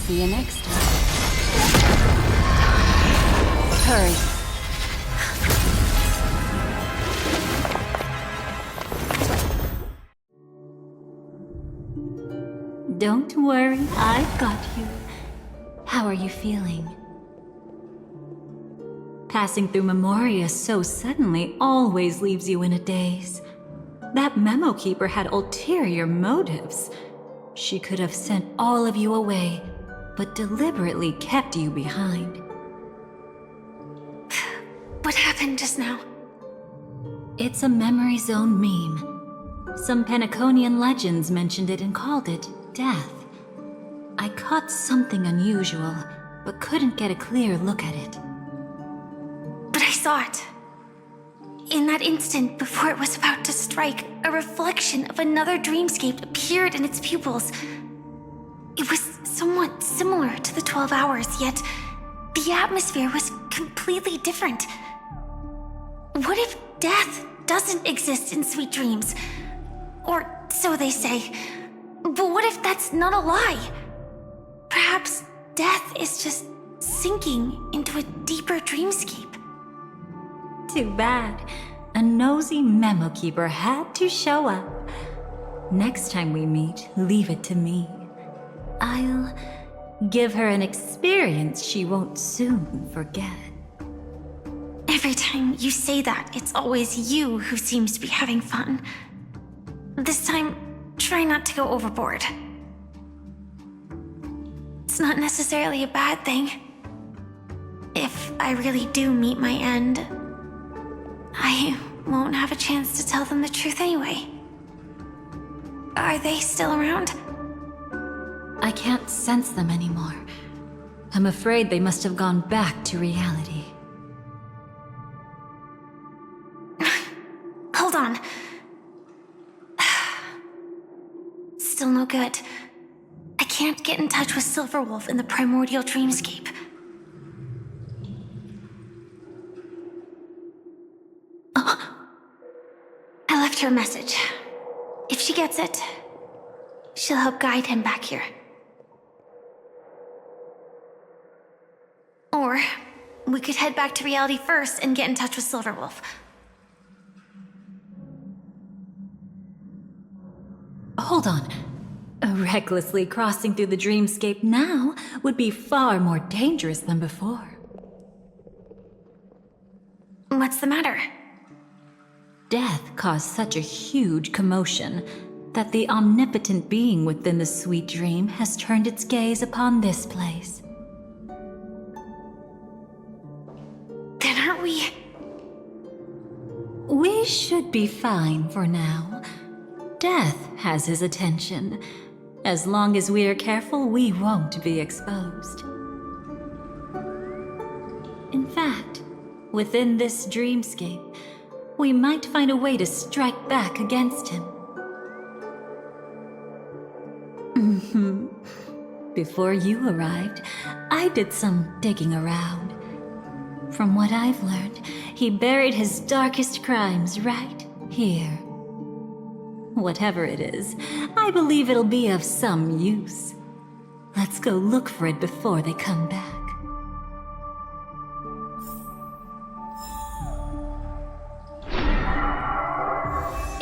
See you next time. Hurry. Don't worry, I've got you. How are you feeling? Passing through Memórias so suddenly always leaves you in a daze. That memo keeper had ulterior motives. She could have sent all of you away, but deliberately kept you behind. What happened just now? It's a memory zone meme. Some Penaconian legends mentioned it and called it death. I caught something unusual, but couldn't get a clear look at it. But I saw it. In that instant, before it was about to strike, a reflection of another dreamscape appeared in its pupils. It was somewhat similar to the 12 hours, yet the atmosphere was completely different. What if death doesn't exist in sweet dreams? Or so they say. But what if that's not a lie? Perhaps death is just sinking into a deeper dreamscape. Too bad. A nosy memo keeper had to show up. Next time we meet, leave it to me. I'll give her an experience she won't soon forget. Every time you say that, it's always you who seems to be having fun. This time, try not to go overboard. It's not necessarily a bad thing. If I really do meet my end, I won't have a chance to tell them the truth anyway. Are they still around? I can't sense them anymore. I'm afraid they must have gone back to reality. Hold on. Still no good. I can't get in touch with Silverwolf in the primordial dreamscape. I left her a message. If she gets it, she'll help guide him back here. Or we could head back to reality first and get in touch with Silverwolf. Hold on. Recklessly crossing through the dreamscape now would be far more dangerous than before. What's the matter? Death caused such a huge commotion that the omnipotent being within the sweet dream has turned its gaze upon this place. Then aren't we... We should be fine for now. Death has his attention. As long as we're careful, we won't be exposed. In fact, within this dreamscape, we might find a way to strike back against him. Before you arrived, I did some digging around. From what I've learned, he buried his darkest crimes right here. Whatever it is, I believe it'll be of some use. Let's go look for it before they come back.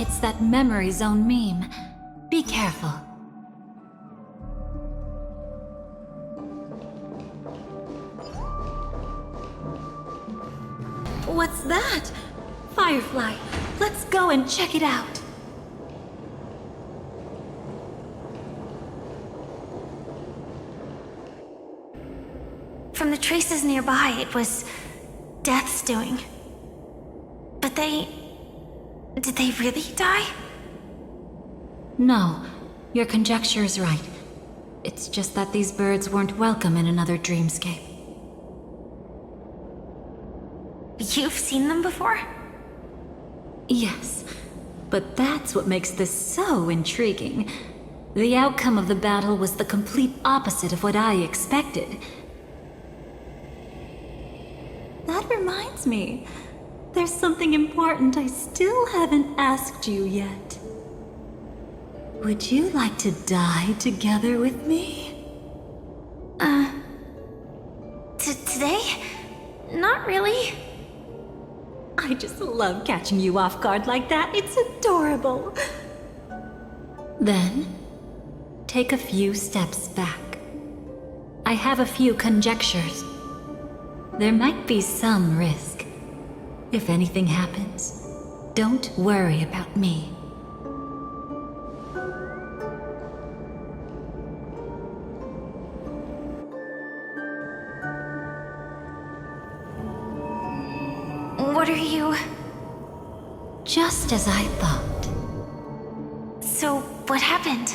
It's that memory zone meme. Be careful. What's that? Firefly, let's go and check it out. From the traces nearby, it was Death's doing. But did they really die? No, your conjecture is right. It's just that these birds weren't welcome in another dreamscape. You've seen them before? Yes, but that's what makes this so intriguing. The outcome of the battle was the complete opposite of what I expected. That reminds me, there's something important I still haven't asked you yet. Would you like to die together with me? love catching you off guard like that. It's adorable. Then, take a few steps back. I have a few conjectures. There might be some risk. If anything happens, don't worry about me. What are you... Just as I thought. So, what happened?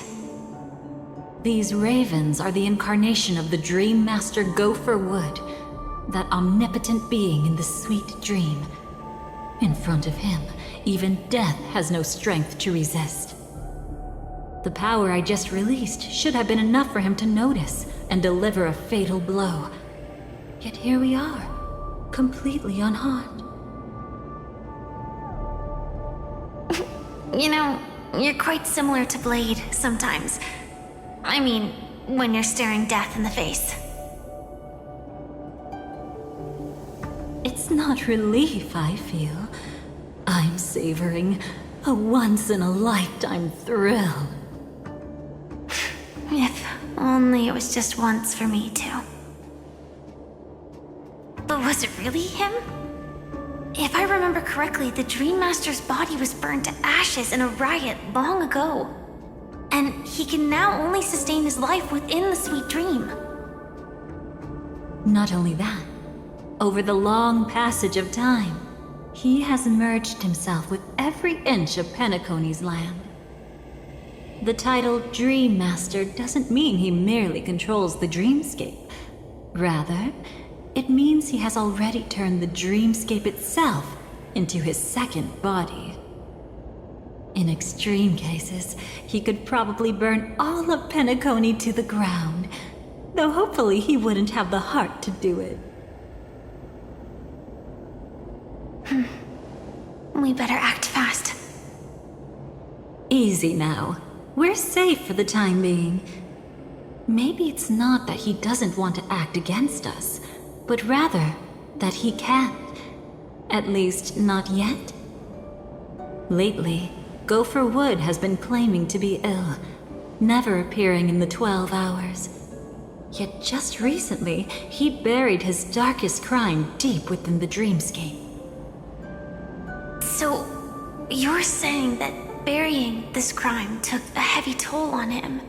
These ravens are the incarnation of the Dream Master Gopher Wood, that omnipotent being in the sweet dream. In front of him, even death has no strength to resist. The power I just released should have been enough for him to notice and deliver a fatal blow. Yet here we are, completely unharmed. You know, you're quite similar to Blade sometimes. I mean, when you're staring death in the face. It's not relief I feel. I'm savoring a once-in-a-lifetime thrill. If only it was just once for me too. But was it really him? If I remember correctly, the Dream Master's body was burned to ashes in a riot long ago. And he can now only sustain his life within the sweet dream. Not only that, over the long passage of time, he has merged himself with every inch of Penacony's land. The title Dream Master doesn't mean he merely controls the dreamscape. Rather, it means he has already turned the dreamscape itself into his second body. In extreme cases, he could probably burn all of Penacony to the ground, though hopefully he wouldn't have the heart to do it. We better act fast. Easy now. We're safe for the time being. Maybe it's not that he doesn't want to act against us, but rather that he can't. At least, not yet. Lately, Gopher Wood has been claiming to be ill, never appearing in the 12 hours. Yet just recently, he buried his darkest crime deep within the dreamscape. So, you're saying that burying this crime took a heavy toll on him,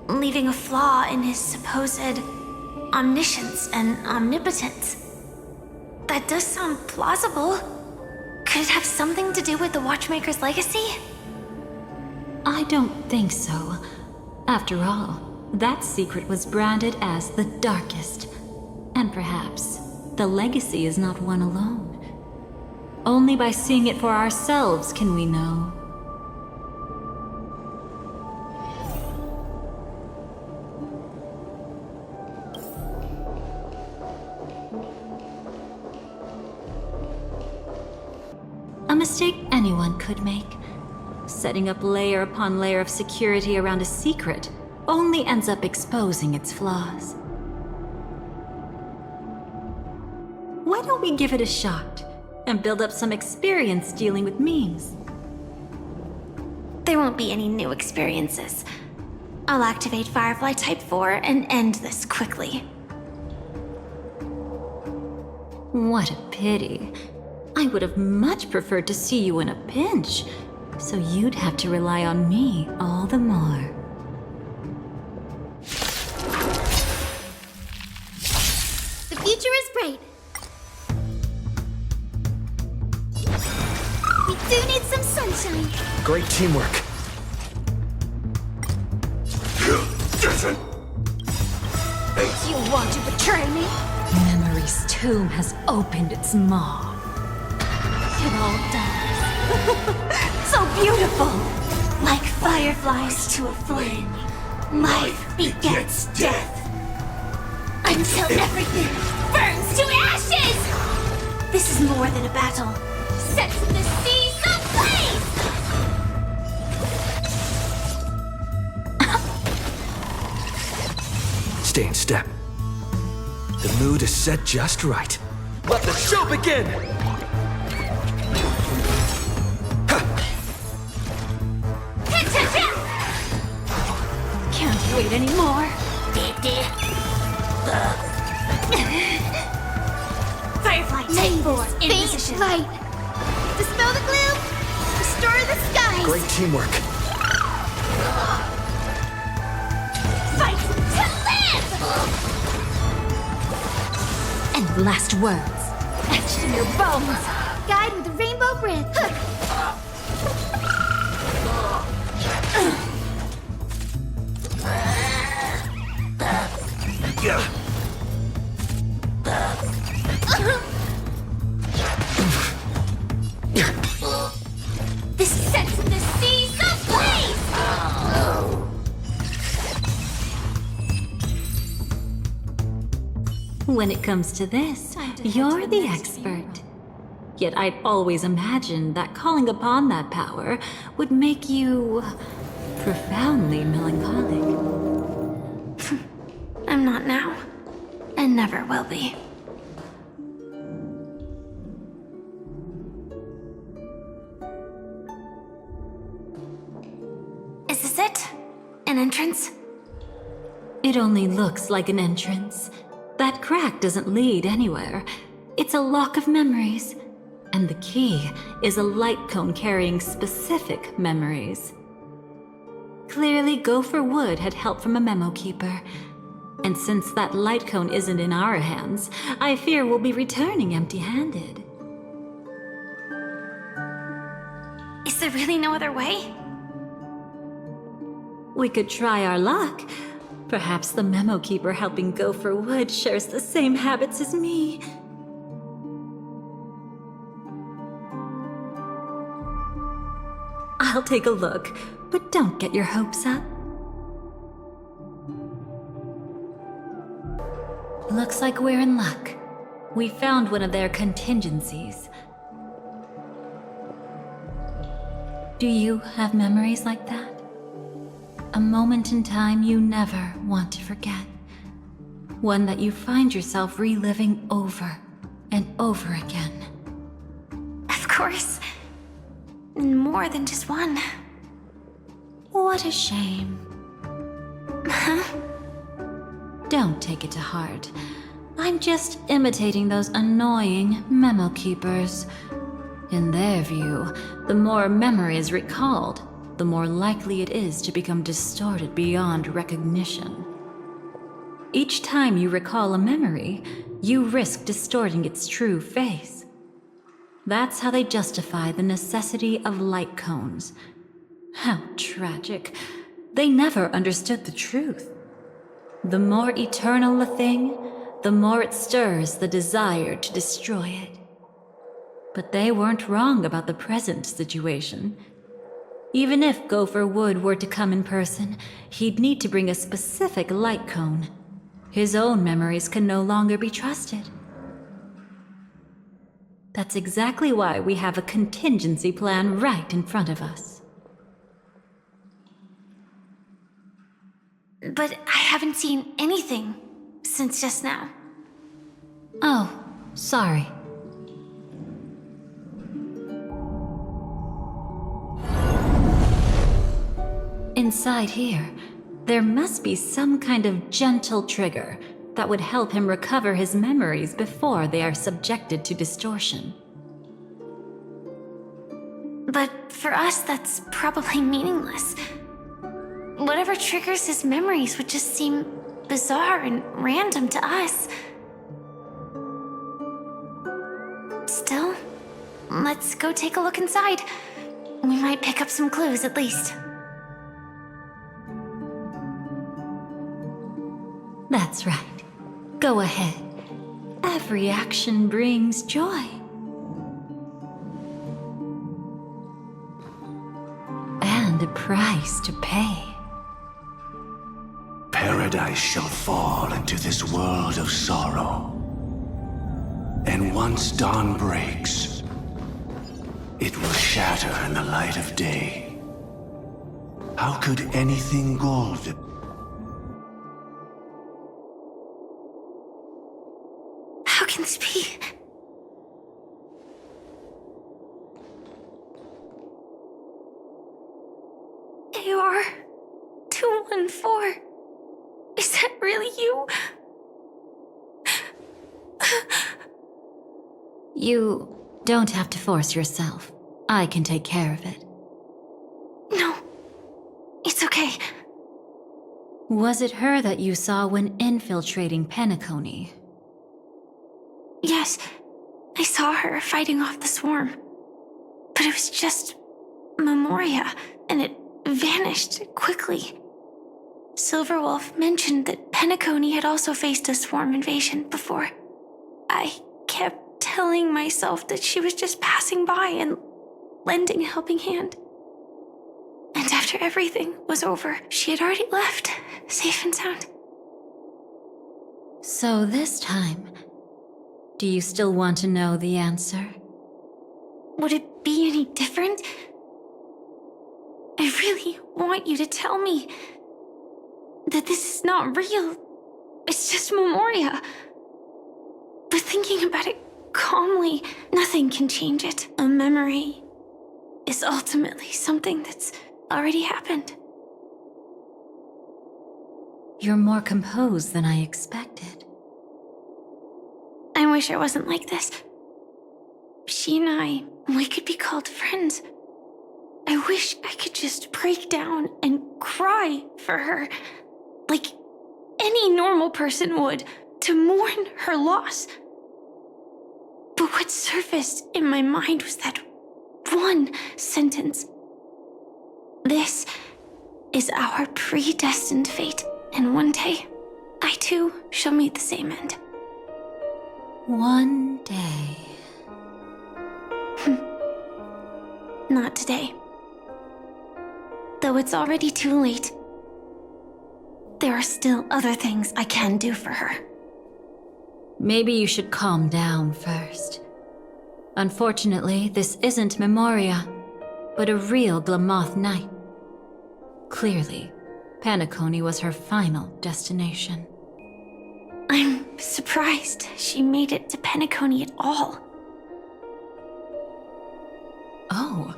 leaving a flaw in his supposed omniscience and omnipotence? That does sound plausible. Could it have something to do with the Watchmaker's legacy? I don't think so. After all, that secret was branded as the darkest. And perhaps the legacy is not one alone. Only by seeing it for ourselves can we know. A mistake anyone could make. Setting up layer upon layer of security around a secret only ends up exposing its flaws. Why don't we give it a shot and build up some experience dealing with memes? There won't be any new experiences. I'll activate Firefly Type 4 and end this quickly. What a pity. I would have much preferred to see you in a pinch, so you'd have to rely on me all the more. The future is bright. We do need some sunshine. Great teamwork. You want to betray me? Memory's tomb has opened its maw. It all dies. So beautiful! Like fireflies to a flame, life begets death. Until everything burns to ashes! This is more than a battle. Sets the seas ablaze! Stay in step. The mood is set just right. Let the show begin! wait anymore. Firefly, take four, in Faint position. light. Dispel the gloom. Restore the skies. Great teamwork. Fight to live. And last words, etched in your bones. Guide with a rainbow bridge. This sets the seas ablaze! When it comes to this, you're the expert. Yet I've always imagined that calling upon that power would make you profoundly melancholic. I'm not now, and never will be. Is this it? An entrance? It only looks like an entrance. That crack doesn't lead anywhere. It's a lock of memories. And the key is a light cone carrying specific memories. Clearly, Gopher Wood had help from a memo keeper. And since that light cone isn't in our hands, I fear we'll be returning empty-handed. Is there really no other way? We could try our luck. Perhaps the memo keeper helping Gopher Wood shares the same habits as me. I'll take a look, but don't get your hopes up. Looks like we're in luck. We found one of their contingencies. Do you have memories like that? A moment in time you never want to forget. One that you find yourself reliving over and over again. Of course. More than just one. What a shame. Don't take it to heart. I'm just imitating those annoying memo keepers. In their view, the more memory is recalled, the more likely it is to become distorted beyond recognition. Each time you recall a memory, you risk distorting its true face. That's how they justify the necessity of light cones. How tragic. They never understood the truth. The more eternal a thing, the more it stirs the desire to destroy it. But they weren't wrong about the present situation. Even if Gopher Wood were to come in person, he'd need to bring a specific light cone. His own memories can no longer be trusted. That's exactly why we have a contingency plan right in front of us. But I haven't seen anything since just now. Oh, sorry. Inside here, there must be some kind of gentle trigger that would help him recover his memories before they are subjected to distortion. But for us, that's probably meaningless. Whatever triggers his memories would just seem bizarre and random to us. Still, let's go take a look inside. We might pick up some clues at least. That's right. Go ahead. Every action brings joy. And a price to pay. Paradise shall fall into this world of sorrow. And once dawn breaks, it will shatter in the light of day. How could anything golden? How can this be? AR 214. really you? You don't have to force yourself. I can take care of it. No, it's okay. Was it her that you saw when infiltrating Penacony? Yes, I saw her fighting off the swarm. But it was just Memoria, and it vanished quickly. Silverwolf mentioned that Penacony had also faced a swarm invasion before. I kept telling myself that she was just passing by and lending a helping hand. And after everything was over, she had already left, safe and sound. So this time, do you still want to know the answer? Would it be any different? I really want you to tell me that this is not real. It's just Memoria. But thinking about it calmly, nothing can change it. A memory is ultimately something that's already happened. You're more composed than I expected. I wish I wasn't like this. She and I, we could be called friends. I wish I could just break down and cry for her, like any normal person would, to mourn her loss. But what surfaced in my mind was that one sentence. This is our predestined fate, and one day, I too shall meet the same end. One day. Not today. Though it's already too late, there are still other things I can do for her. Maybe you should calm down first. Unfortunately, this isn't Memoria, but a real Glamoth Knight. Clearly, Penacony was her final destination. I'm surprised she made it to Penacony at all. Oh,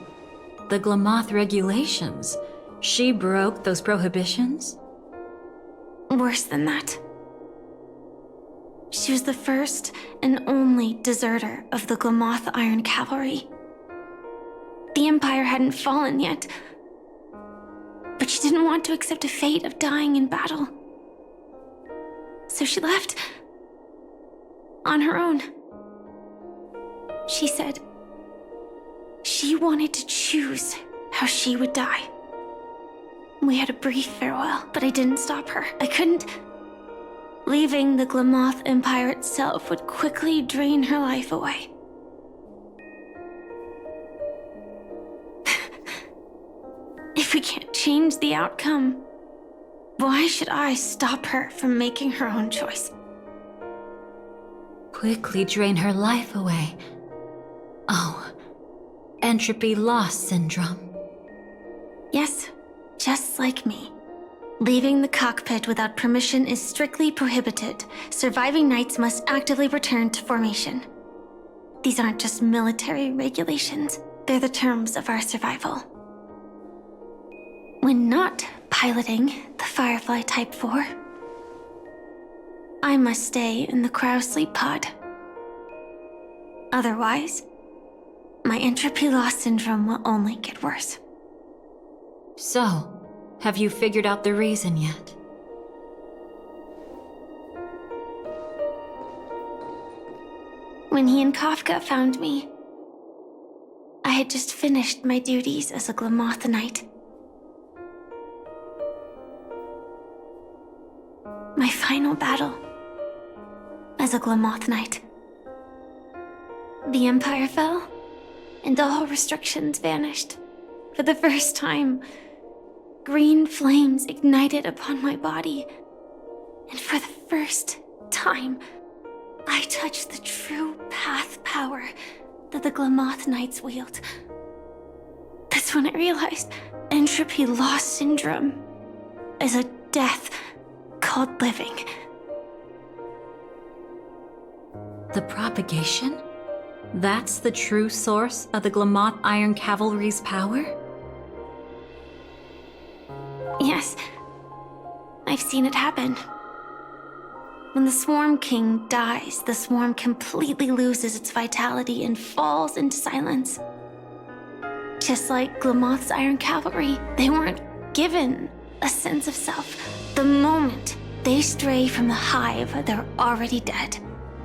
the Glamoth regulations. She broke those prohibitions? Worse than that. She was the first and only deserter of the Glamoth Iron Cavalry. The Empire hadn't fallen yet, but she didn't want to accept a fate of dying in battle. So she left on her own. She said she wanted to choose how she would die. We had a brief farewell, but I didn't stop her. I couldn't. Leaving the Glamoth Empire itself would quickly drain her life away. If we can't change the outcome, why should I stop her from making her own choice? Quickly drain her life away. Oh, entropy loss syndrome. Yes, just like me. Leaving the cockpit without permission is strictly prohibited. Surviving knights must actively return to formation. These aren't just military regulations, they're the terms of our survival. When not piloting the Firefly Type 4, I must stay in the cryosleep pod. Otherwise, my entropy loss syndrome will only get worse. So, have you figured out the reason yet? When he and Kafka found me, I had just finished my duties as a Glamoth Knight. My final battle as a Glamoth Knight. The Empire fell, and all restrictions vanished. For the first time, green flames ignited upon my body, and for the first time, I touched the true path power that the Glamoth Knights wield. That's when I realized entropy loss syndrome is a death called living. The propagation? That's the true source of the Glamoth Iron Cavalry's power? Yes, I've seen it happen. When the Swarm King dies, the swarm completely loses its vitality and falls into silence. Just like Glamoth's Iron Cavalry, they weren't given a sense of self. The moment they stray from the hive, they're already dead.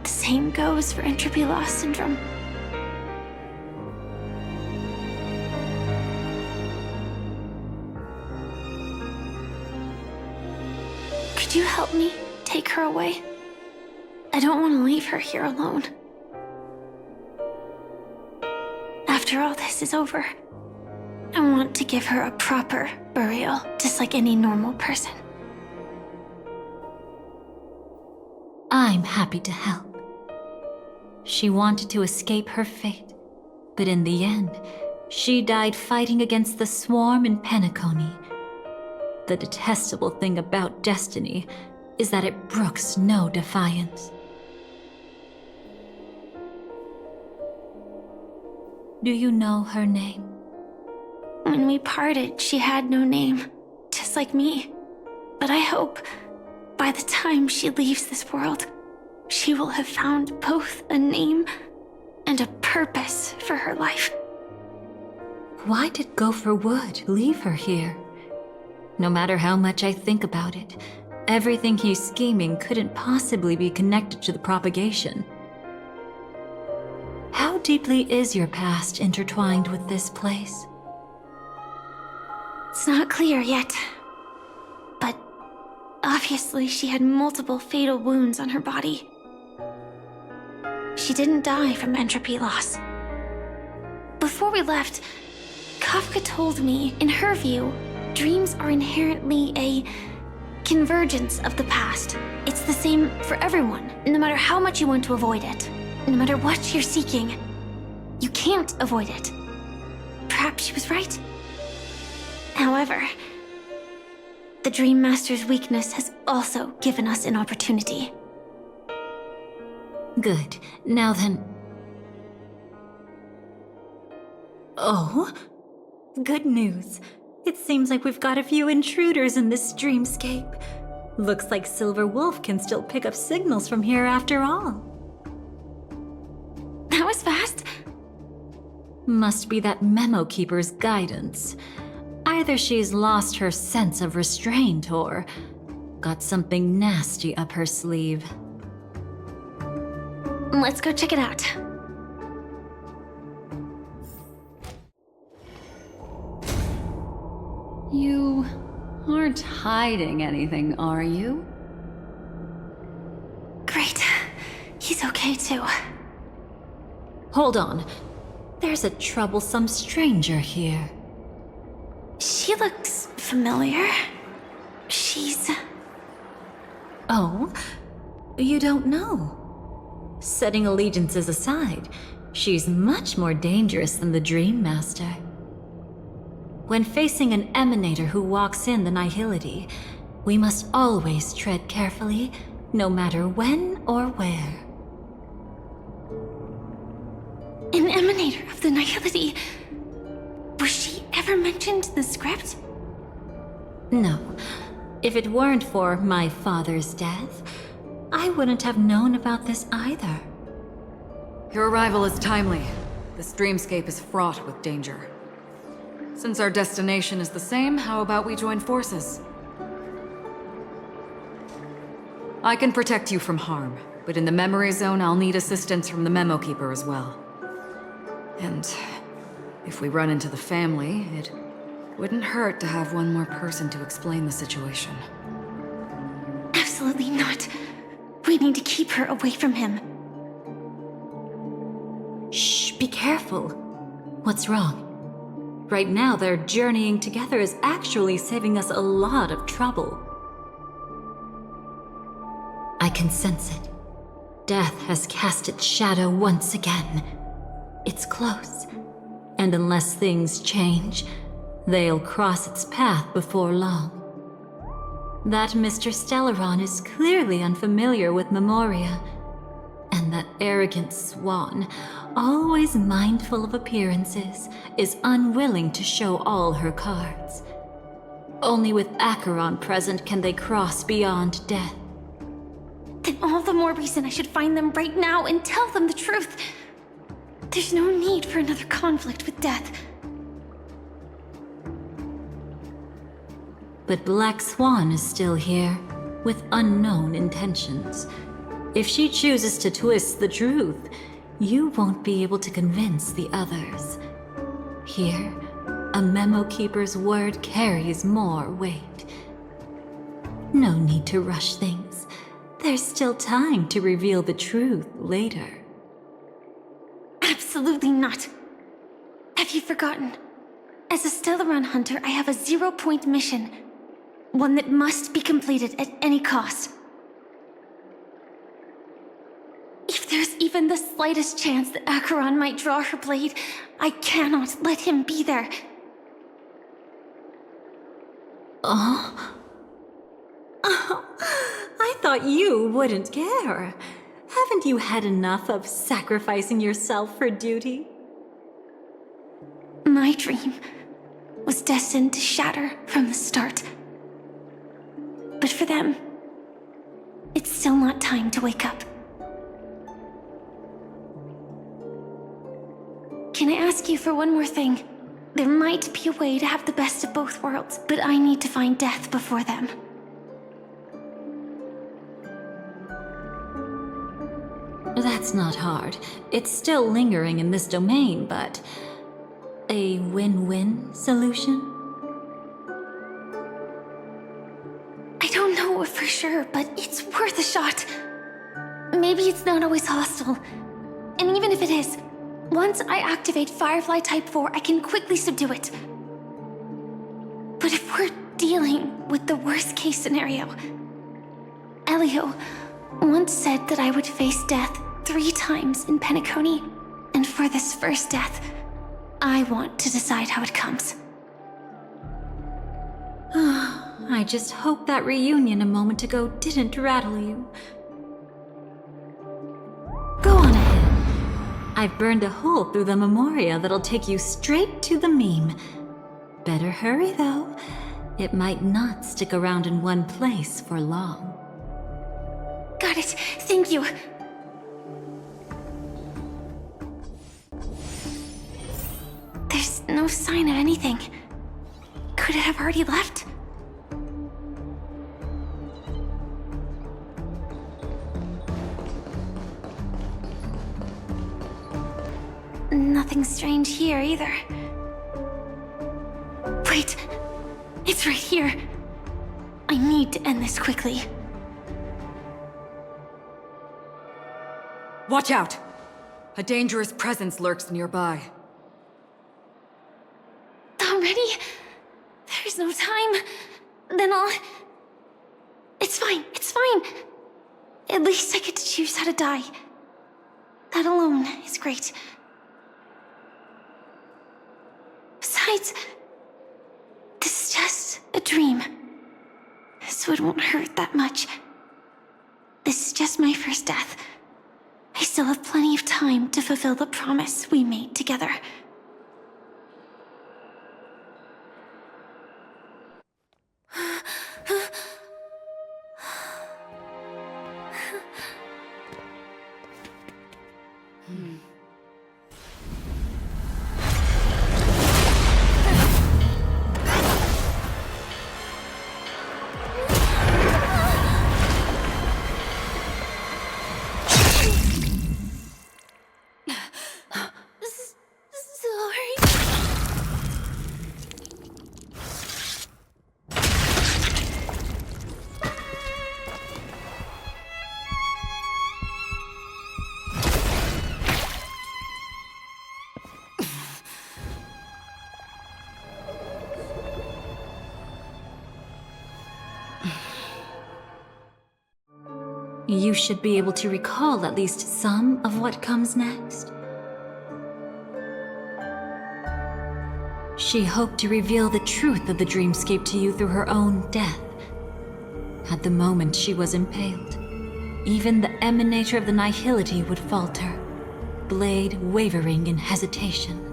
The same goes for entropy loss syndrome. Could you help me take her away? I don't want to leave her here alone. After all this is over, I want to give her a proper burial, just like any normal person. I'm happy to help. She wanted to escape her fate, but in the end, she died fighting against the swarm in Penacony. The detestable thing about destiny is that it brooks no defiance. Do you know her name? When we parted, she had no name, just like me. But I hope, by the time she leaves this world, she will have found both a name and a purpose for her life. Why did Gopher Wood leave her here? No matter how much I think about it, everything he's scheming couldn't possibly be connected to the propagation. How deeply is your past intertwined with this place? It's not clear yet. But obviously she had multiple fatal wounds on her body. She didn't die from entropy loss. Before we left, Kafka told me, in her view, dreams are inherently a convergence of the past. It's the same for everyone, no matter how much you want to avoid it. No matter what you're seeking, you can't avoid it. Perhaps she was right. However, the Dream Master's weakness has also given us an opportunity. Good. Now then... Oh? Good news. It seems like we've got a few intruders in this dreamscape. Looks like Silver Wolf can still pick up signals from here after all. That was fast. Must be that Memo Keeper's guidance. Either she's lost her sense of restraint or got something nasty up her sleeve. Let's go check it out. You aren't hiding anything, are you? Great. He's okay too. Hold on. There's a troublesome stranger here. She looks familiar. She's... Oh? You don't know? Setting allegiances aside, she's much more dangerous than the Dream Master. When facing an emanator who walks in the nihility, we must always tread carefully, no matter when or where. An emanator of the nihility. Was she ever mentioned in the script? No. If it weren't for my father's death, I wouldn't have known about this either. Your arrival is timely. This dreamscape is fraught with danger. Since our destination is the same, how about we join forces? I can protect you from harm, but in the memory zone, I'll need assistance from the Memo Keeper as well. And if we run into the family, it wouldn't hurt to have one more person to explain the situation. Absolutely not. We need to keep her away from him. Shh, be careful. What's wrong? Right now, their journeying together is actually saving us a lot of trouble. I can sense it. Death has cast its shadow once again. It's close, and unless things change, they'll cross its path before long. That Mr. Stellaron is clearly unfamiliar with Memoria, and that arrogant swan, always mindful of appearances, is unwilling to show all her cards. Only with Acheron present can they cross beyond death. then all the more reason I should find them right now and tell them the truth. There's no need for another conflict with death. But Black Swan is still here, with unknown intentions. If she chooses to twist the truth, you won't be able to convince the others. Here, a memo keeper's word carries more weight. No need to rush things. There's still time to reveal the truth later. Absolutely not. Have you forgotten? As a Stellaron hunter, I have a 0-point mission. One that must be completed at any cost. If there's even the slightest chance that Acheron might draw her blade, I cannot let him be there. I thought you wouldn't care. Haven't you had enough of sacrificing yourself for duty? My dream was destined to shatter from the start. But for them, it's still not time to wake up. Can I ask you for one more thing? There might be a way to have the best of both worlds, but I need to find death before them. That's not hard. It's still lingering in this domain, but... a win-win solution? I don't know for sure, but it's worth a shot. Maybe it's not always hostile. And even if it is, once I activate Firefly Type 4, I can quickly subdue it. But if we're dealing with the worst-case scenario, Elio once said that I would face death 3 times in Penacony, and for this first death, I want to decide how it comes. I just hope that reunion a moment ago didn't rattle you. Go on ahead. I've burned a hole through the Memoria that'll take you straight to the meme. Better hurry, though. It might not stick around in one place for long. Got it. Thank you. There's no sign of anything. Could it have already left? Nothing strange here either. Wait! It's right here. I need to end this quickly. Watch out! A dangerous presence lurks nearby. Already? There's no time. Then I'll... It's fine, it's fine. At least I get to choose how to die. That alone is great. Besides, this is just a dream. So it won't hurt that much. This is just my first death. I still have plenty of time to fulfill the promise we made together. You should be able to recall at least some of what comes next. She hoped to reveal the truth of the dreamscape to you through her own death. At the moment she was impaled, even the emanator of the nihility would falter, blade wavering in hesitation.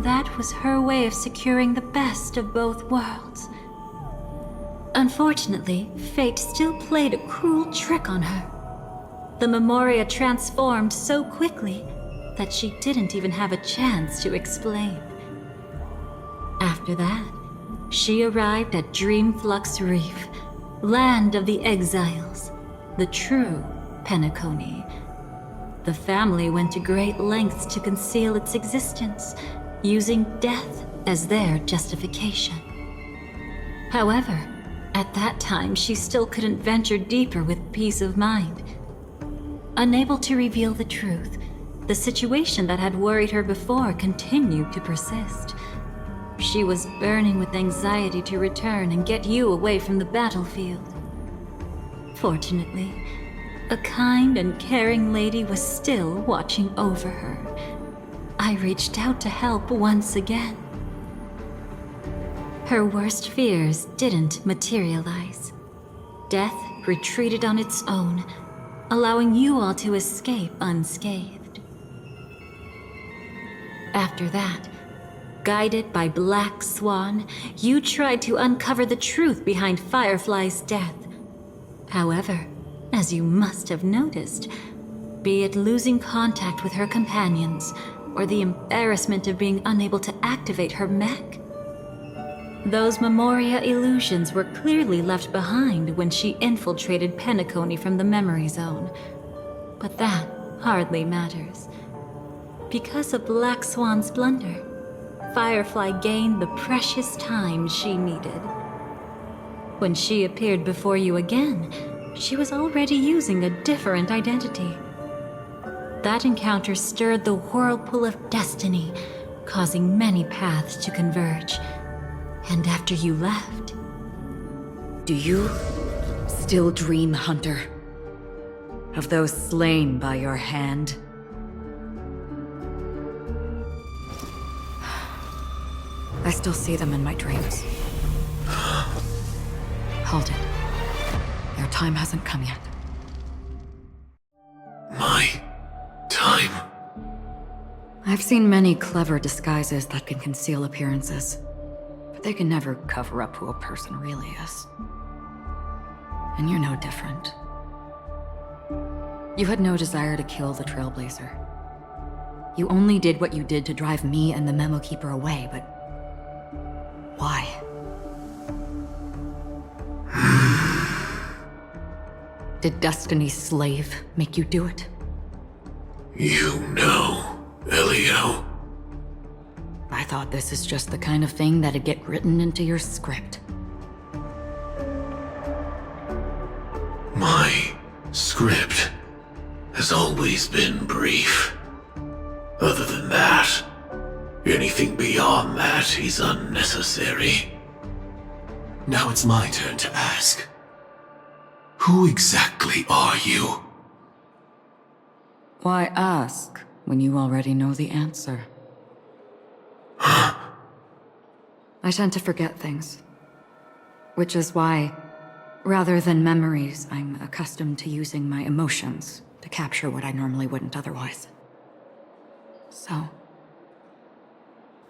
That was her way of securing the best of both worlds. Unfortunately, fate still played a cruel trick on her. The memoria transformed so quickly that she didn't even have a chance to explain. After that, she arrived at Dreamflux Reef, land of the exiles, the true Penacony. The family went to great lengths to conceal its existence, using death as their justification. However, at that time she still couldn't venture deeper with peace of mind. Unable to reveal the truth, the situation that had worried her before continued to persist. She was burning with anxiety to return and get you away from the battlefield. Fortunately, a kind and caring lady was still watching over her. I reached out to help once again. Her worst fears didn't materialize. Death retreated on its own, allowing you all to escape unscathed. After that, guided by Black Swan, you tried to uncover the truth behind Firefly's death. However, as you must have noticed, be it losing contact with her companions, or the embarrassment of being unable to activate her mech, those memoria illusions were clearly left behind when she infiltrated Penacony from the memory zone. But that hardly matters. Because of Black Swan's blunder, Firefly gained the precious time she needed. When she appeared before you again, she was already using a different identity. That encounter stirred the whirlpool of destiny, causing many paths to converge. And after you left... Do you still dream, Hunter? Of those slain by your hand? I still see them in my dreams. Hold it. Your time hasn't come yet. My time? I've seen many clever disguises that can conceal appearances, but they can never cover up who a person really is. And you're no different. You had no desire to kill the Trailblazer. You only did what you did to drive me and the Memo Keeper away, but why? Did Destiny's slave make you do it? You know, Elio. I thought this is just the kind of thing that'd get written into your script. My script has always been brief. Other than that, anything beyond that is unnecessary. Now it's my turn to ask. Who exactly are you? Why ask when you already know the answer? Huh? I tend to forget things. Which is why, rather than memories, I'm accustomed to using my emotions to capture what I normally wouldn't otherwise. So,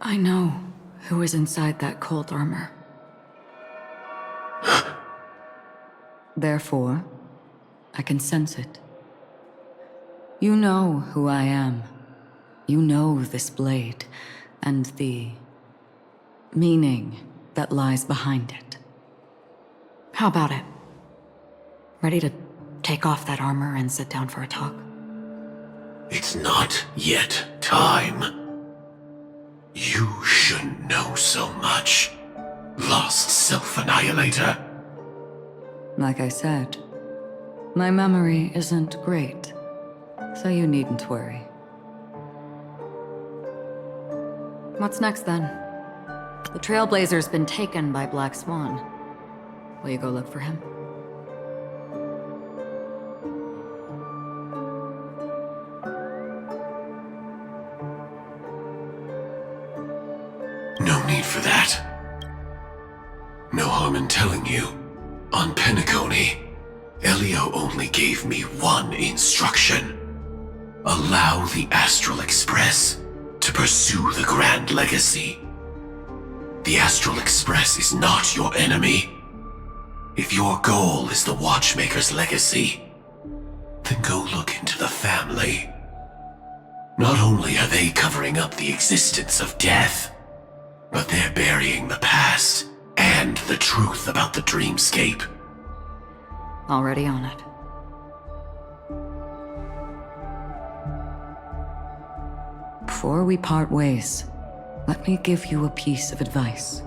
I know who is inside that cold armor. Therefore, I can sense it. You know who I am. You know this blade, and the meaning that lies behind it. How about it? Ready to take off that armor and sit down for a talk? It's not yet time. You shouldn't know so much, lost self-annihilator. Like I said, my memory isn't great, so you needn't worry. What's next then? The Trailblazer's been taken by Black Swan. Will you go look for him? No need for that. No harm in telling you. On Penacony, Elio only gave me one instruction. Allow the Astral Express to pursue the Grand Legacy. The Astral Express is not your enemy. If your goal is the Watchmaker's legacy, then go look into the family. Not only are they covering up the existence of death, but they're burying the past and the truth about the dreamscape. Already on it. Before we part ways, let me give you a piece of advice.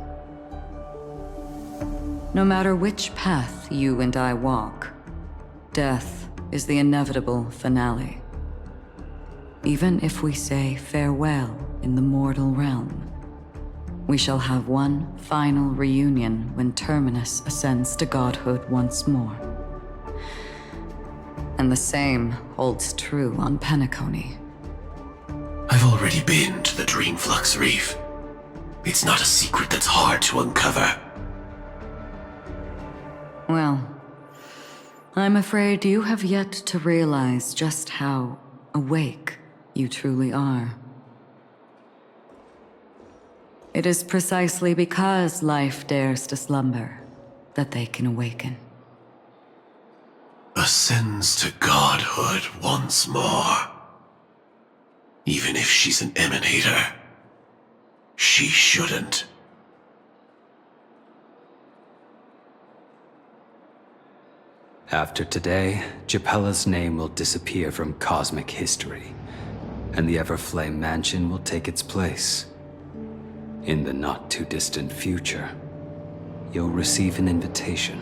No matter which path you and I walk, death is the inevitable finale. Even if we say farewell in the mortal realm, we shall have one final reunion when Terminus ascends to godhood once more. And the same holds true on Penacony. I've already been to the Dreamflux Reef. It's not a secret that's hard to uncover. Well, I'm afraid you have yet to realize just how awake you truly are. It is precisely because life dares to slumber that they can awaken. Ascends to godhood once more. Even if she's an emanator, she shouldn't. After today, Japella's name will disappear from cosmic history, and the Everflame Mansion will take its place. In the not-too-distant future, you'll receive an invitation.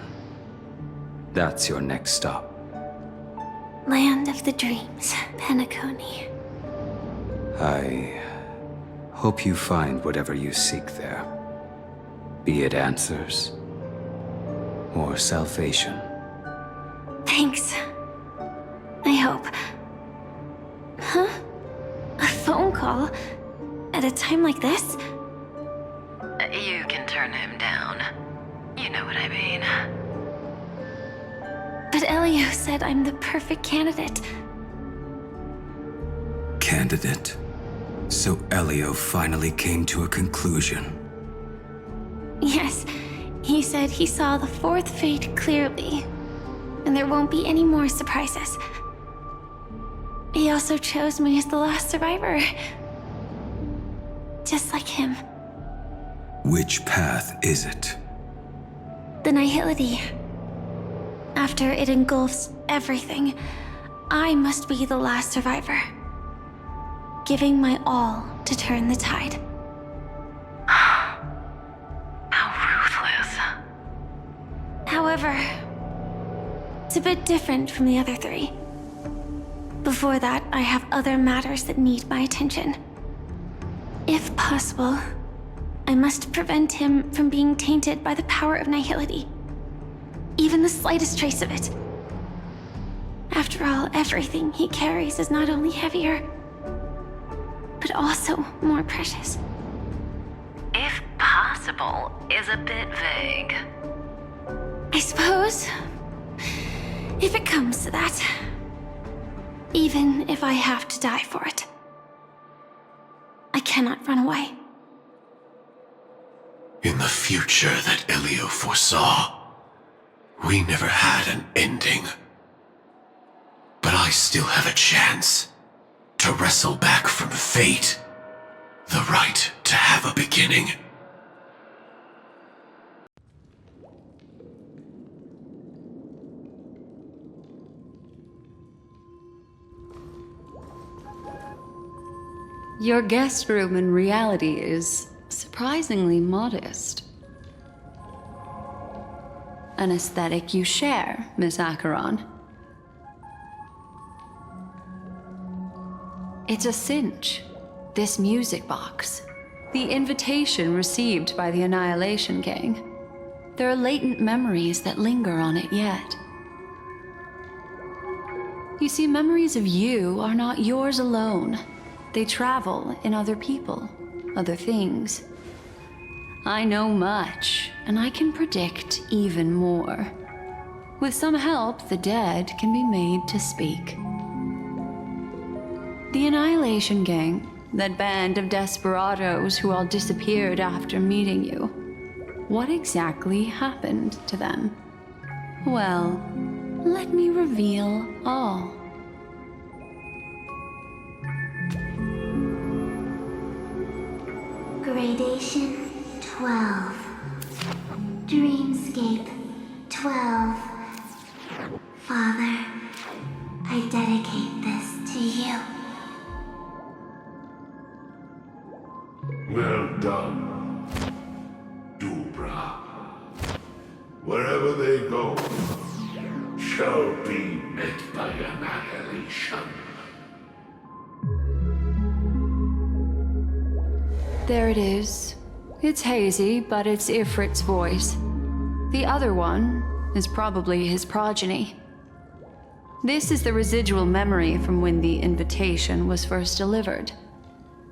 That's your next stop. Land of the Dreams, Penacony. I hope you find whatever you seek there. Be it answers or salvation. Thanks. I hope. Huh? A phone call? At a time like this? You can turn him down. You know what I mean. But Elio said I'm the perfect candidate. Candidate? So Elio finally came to a conclusion. Yes, he said he saw the fourth fate clearly, and there won't be any more surprises. He also chose me as the last survivor. Just like him. Which path is it? The nihility. After it engulfs everything, I must be the last survivor. Giving my all to turn the tide. How ruthless. However, it's a bit different from the other three. Before that, I have other matters that need my attention. If possible, I must prevent him from being tainted by the power of nihility. Even the slightest trace of it. After all, everything he carries is not only heavier, but also more precious. If possible is a bit vague. I suppose, if it comes to that. Even if I have to die for it. I cannot run away. In the future that Elio foresaw, we never had an ending. But I still have a chance to wrestle back from fate the right to have a beginning. Your guest room in reality is surprisingly modest. An aesthetic you share, Miss Acheron. It's a cinch, this music box. The invitation received by the Annihilation Gang. There are latent memories that linger on it yet. You see, memories of you are not yours alone. They travel in other people, other things. I know much, and I can predict even more. With some help, the dead can be made to speak. The Annihilation Gang, that band of desperados who all disappeared after meeting you. What exactly happened to them? Well, let me reveal all. Gradation 12. Dreamscape 12. Father, I dedicate this to you. Well done, Dubra. Wherever they go, shall be met by annihilation. There it is. It's hazy, but it's Ifrit's voice. The other one is probably his progeny. This is the residual memory from when the invitation was first delivered.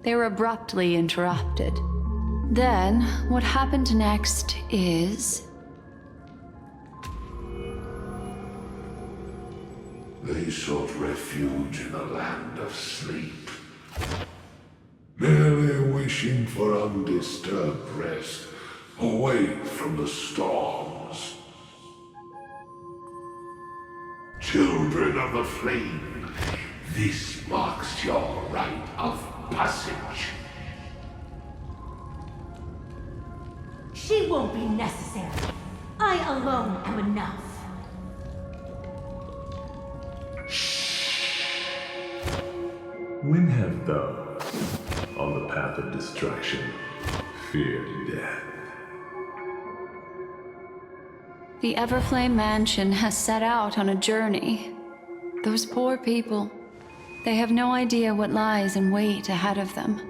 They were abruptly interrupted. Then, what happened next is... They sought refuge in a land of sleep, merely wishing for undisturbed rest, away from the storms. Children of the flame, this marks your rite of passage. She won't be necessary. I alone am enough. When have those on the path of destruction feared death? The Everflame Mansion has set out on a journey. Those poor people, they have no idea what lies in wait ahead of them.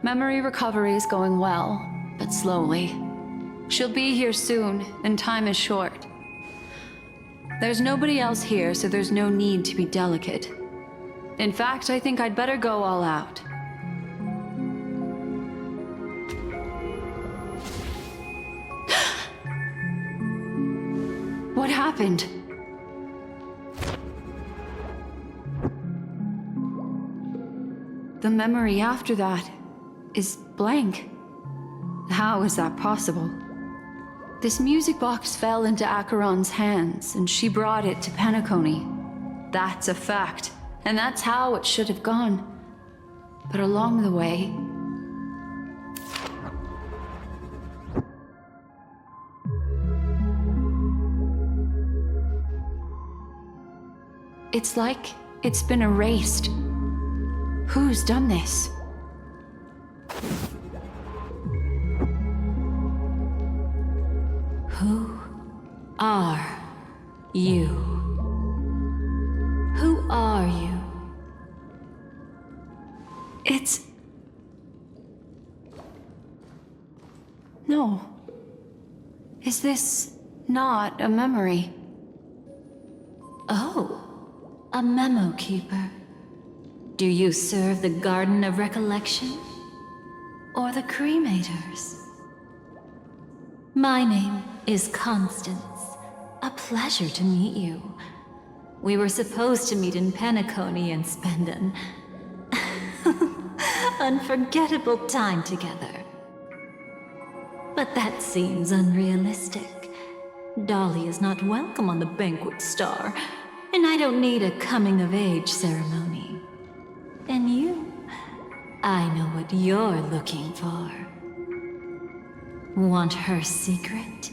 Memory recovery is going well, but slowly. She'll be here soon, and time is short. There's nobody else here, so there's no need to be delicate. In fact, I think I'd better go all out. What happened? The memory after that is blank. How is that possible? This music box fell into Acheron's hands, and she brought it to Penacony. That's a fact, and that's how it should have gone. But along the way... it's like it's been erased. Who's done this? Who are you? Who are you? It's... no. Is this not a memory? Oh, a memo keeper. Do you serve the Garden of Recollection? Or the Cremators? My name is Constance. A pleasure to meet you. We were supposed to meet in Penacony and spend an unforgettable time together. But that seems unrealistic. Dolly is not welcome on the Banquet Star, and I don't need a coming-of-age ceremony. And you, I know what you're looking for. Want her secret?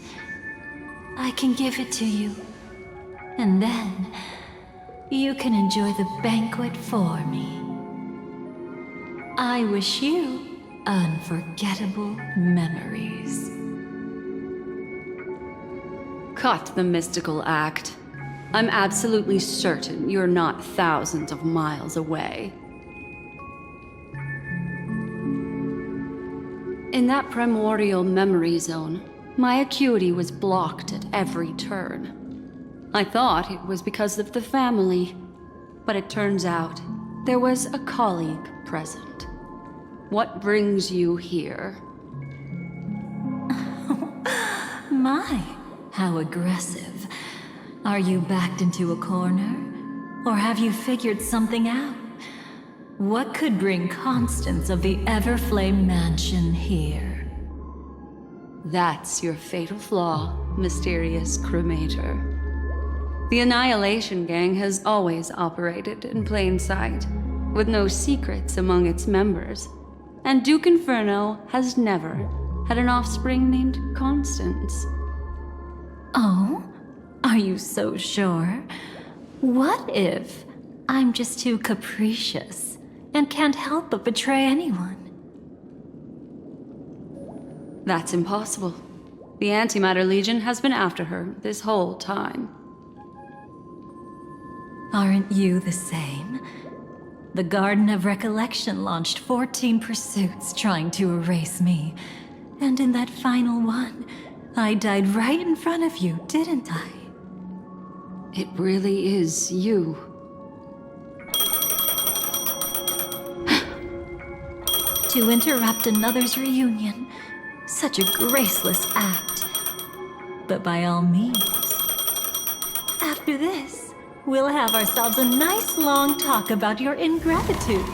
I can give it to you. And then, you can enjoy the banquet for me. I wish you unforgettable memories. Cut the mystical act. I'm absolutely certain you're not thousands of miles away. In that primordial memory zone, my acuity was blocked at every turn. I thought it was because of the family, but it turns out there was a colleague present. What brings you here? My, how aggressive. Are you backed into a corner? Or have you figured something out? What could bring Constance of the Everflame Mansion here? That's your fatal flaw. mysterious cremator. The Annihilation Gang has always operated in plain sight, with no secrets among its members. And Duke Inferno has never had an offspring named Constance. Oh? Are you so sure? What if I'm just too capricious and can't help but betray anyone? That's impossible. The Antimatter Legion has been after her this whole time. Aren't you the same? The Garden of Recollection launched 14 pursuits trying to erase me. And in that final one, I died right in front of you, didn't I? It really is you. To interrupt another's reunion, such a graceless act. But by all means. After this, we'll have ourselves a nice long talk about your ingratitude,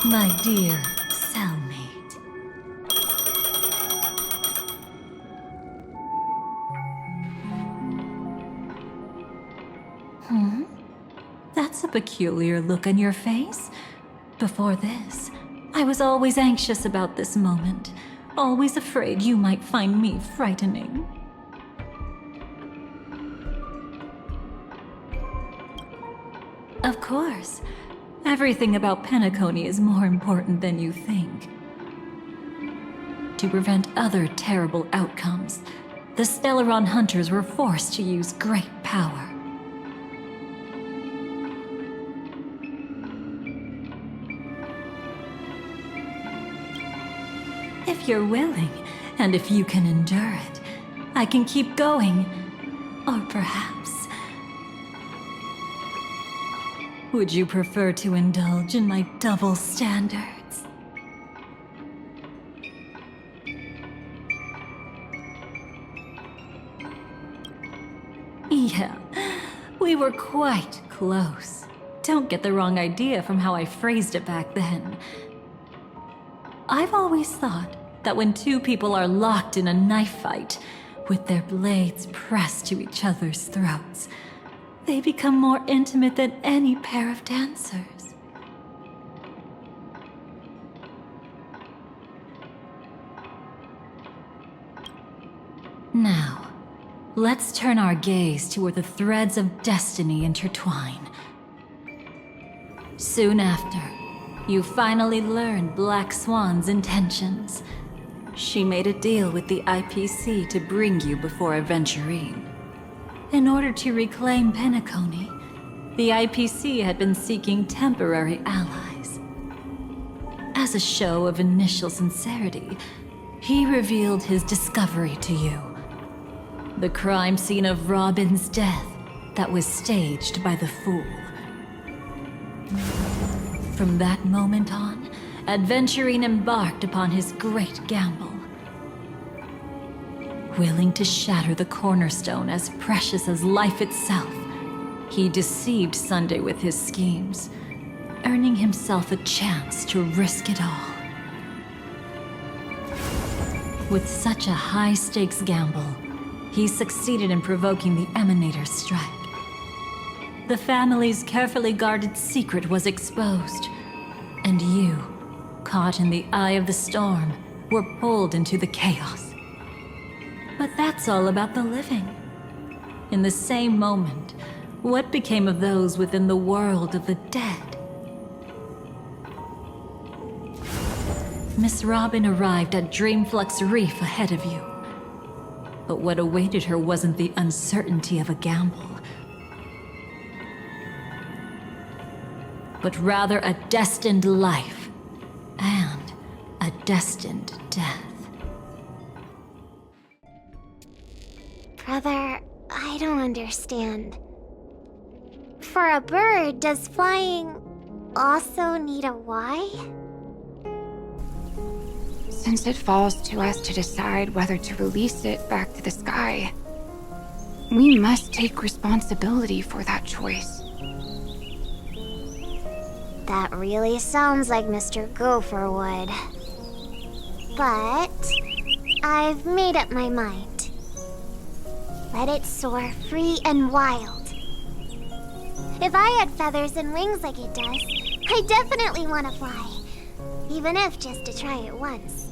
my dear cellmate. That's a peculiar look on your face. Before this, I was always anxious about this moment, always afraid you might find me frightening. Of course. Everything about Penacony is more important than you think. To prevent other terrible outcomes, the Stellaron hunters were forced to use great power. If you're willing, and if you can endure it, I can keep going. Or perhaps... would you prefer to indulge in my double standards? Yeah, we were quite close. Don't get the wrong idea from how I phrased it back then. I've always thought that when two people are locked in a knife fight, with their blades pressed to each other's throats, they become more intimate than any pair of dancers. Now, let's turn our gaze to where the threads of destiny intertwine. Soon after, you finally learned Black Swan's intentions. She made a deal with the IPC to bring you before Aventurine. In order to reclaim Penacony, the IPC had been seeking temporary allies. As a show of initial sincerity, he revealed his discovery to you. The crime scene of Robin's death that was staged by the Fool. From that moment on, Aventurine embarked upon his great gamble. Willing to shatter the cornerstone as precious as life itself, he deceived Sunday with his schemes, earning himself a chance to risk it all. With such a high-stakes gamble, he succeeded in provoking the Emanator's strike. The family's carefully guarded secret was exposed, and you, caught in the eye of the storm, were pulled into the chaos. But that's all about the living. In the same moment, what became of those within the world of the dead? Miss Robin arrived at Dreamflux Reef ahead of you. But what awaited her wasn't the uncertainty of a gamble, but rather a destined life and a destined death. Brother, I don't understand. For a bird, does flying also need a why? Since it falls to us to decide whether to release it back to the sky, we must take responsibility for that choice. That really sounds like Mr. Gopher would. But I've made up my mind. Let it soar free and wild. If I had feathers and wings like it does, I definitely want to fly. Even if just to try it once.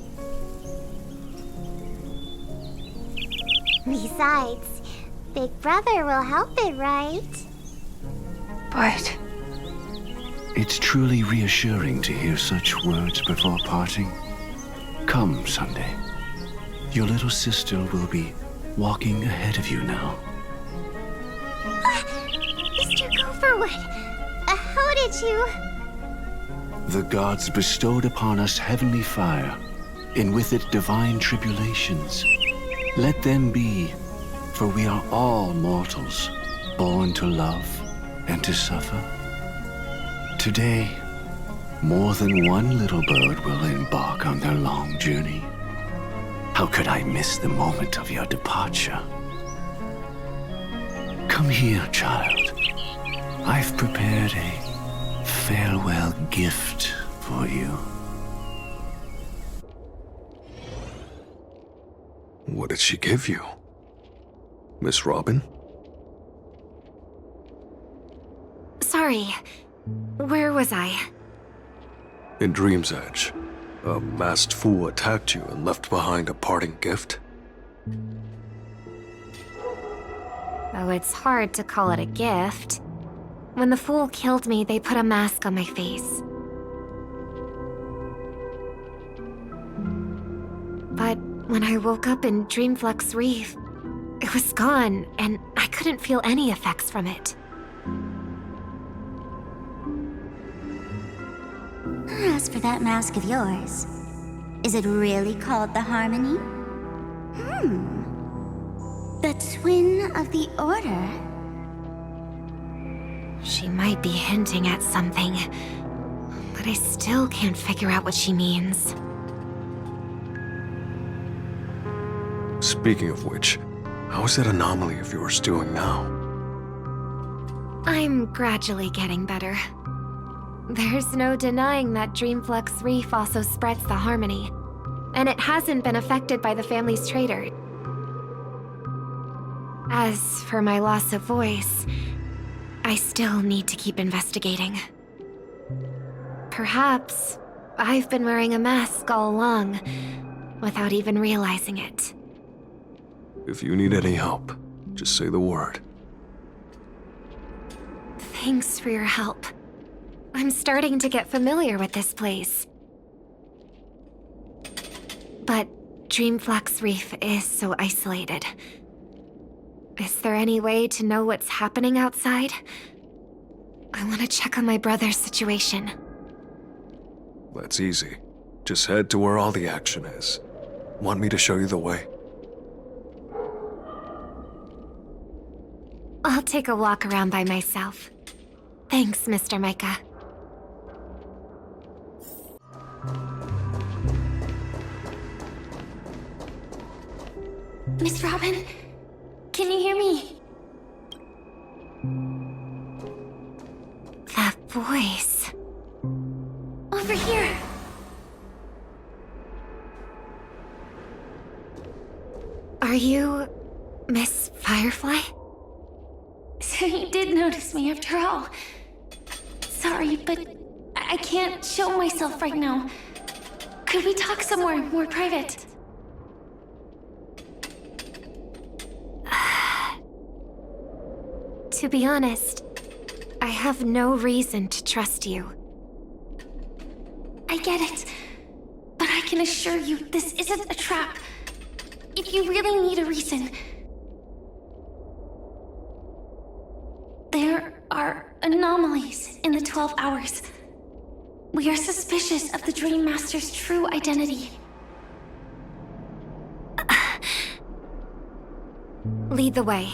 Besides, Big Brother will help it, right? But It's truly reassuring to hear such words before parting. Come, Sunday. Your little sister will be walking ahead of you now. Mr. Gopherwood, how did you... The gods bestowed upon us heavenly fire, and with it divine tribulations. Let them be, for we are all mortals, born to love and to suffer. Today, more than one little bird will embark on their long journey. How could I miss the moment of your departure? Come here, child. I've prepared a farewell gift for you. What did she give you? Miss Robin? Sorry. Where was I? In Dream's Edge, a masked fool attacked you and left behind a parting gift? Oh, it's hard to call it a gift. When the fool killed me, they put a mask on my face. But when I woke up in Dreamflux Reef, it was gone, and I couldn't feel any effects from it. As for that mask of yours, is it really called the Harmony? The twin of the Order? She might be hinting at something, but I still can't figure out what she means. Speaking of which, how is that anomaly of yours doing now? I'm gradually getting better. There's no denying that Dreamflux Reef also spreads the Harmony, and it hasn't been affected by the family's traitor. As for my loss of voice, I still need to keep investigating. Perhaps I've been wearing a mask all along, without even realizing it. If you need any help, just say the word. Thanks for your help. I'm starting to get familiar with this place. But Dreamflux Reef is so isolated. Is there any way to know what's happening outside? I want to check on my brother's situation. That's easy. Just head to where all the action is. Want me to show you the way? I'll take a walk around by myself. Thanks, Mr. Micah. Miss Robin, can you hear me? That voice. Over here. Are you Miss Firefly? So you did notice me after all. Sorry, but I can't show myself right now. Could we talk somewhere more private? To be honest, I have no reason to trust you. I get it, but I can assure you this isn't a trap. If you really need a reason, there are anomalies in the 12 hours. We are suspicious of the Dream Master's true identity. Lead the way.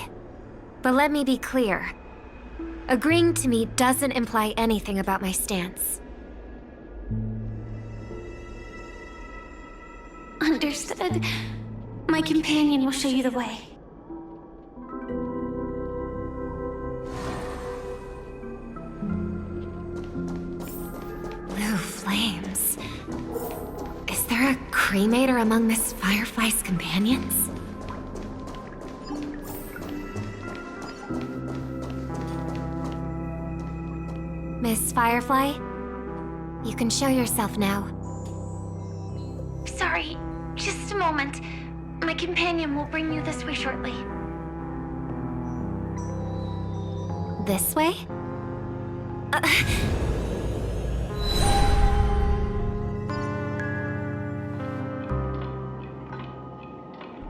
But let me be clear. Agreeing to me doesn't imply anything about my stance. Understood. My companion will show you the way. Blue flames. Is there a cremator among Miss Firefly's companions? Miss Firefly, you can show yourself now. Sorry, just a moment. My companion will bring you this way shortly. This way?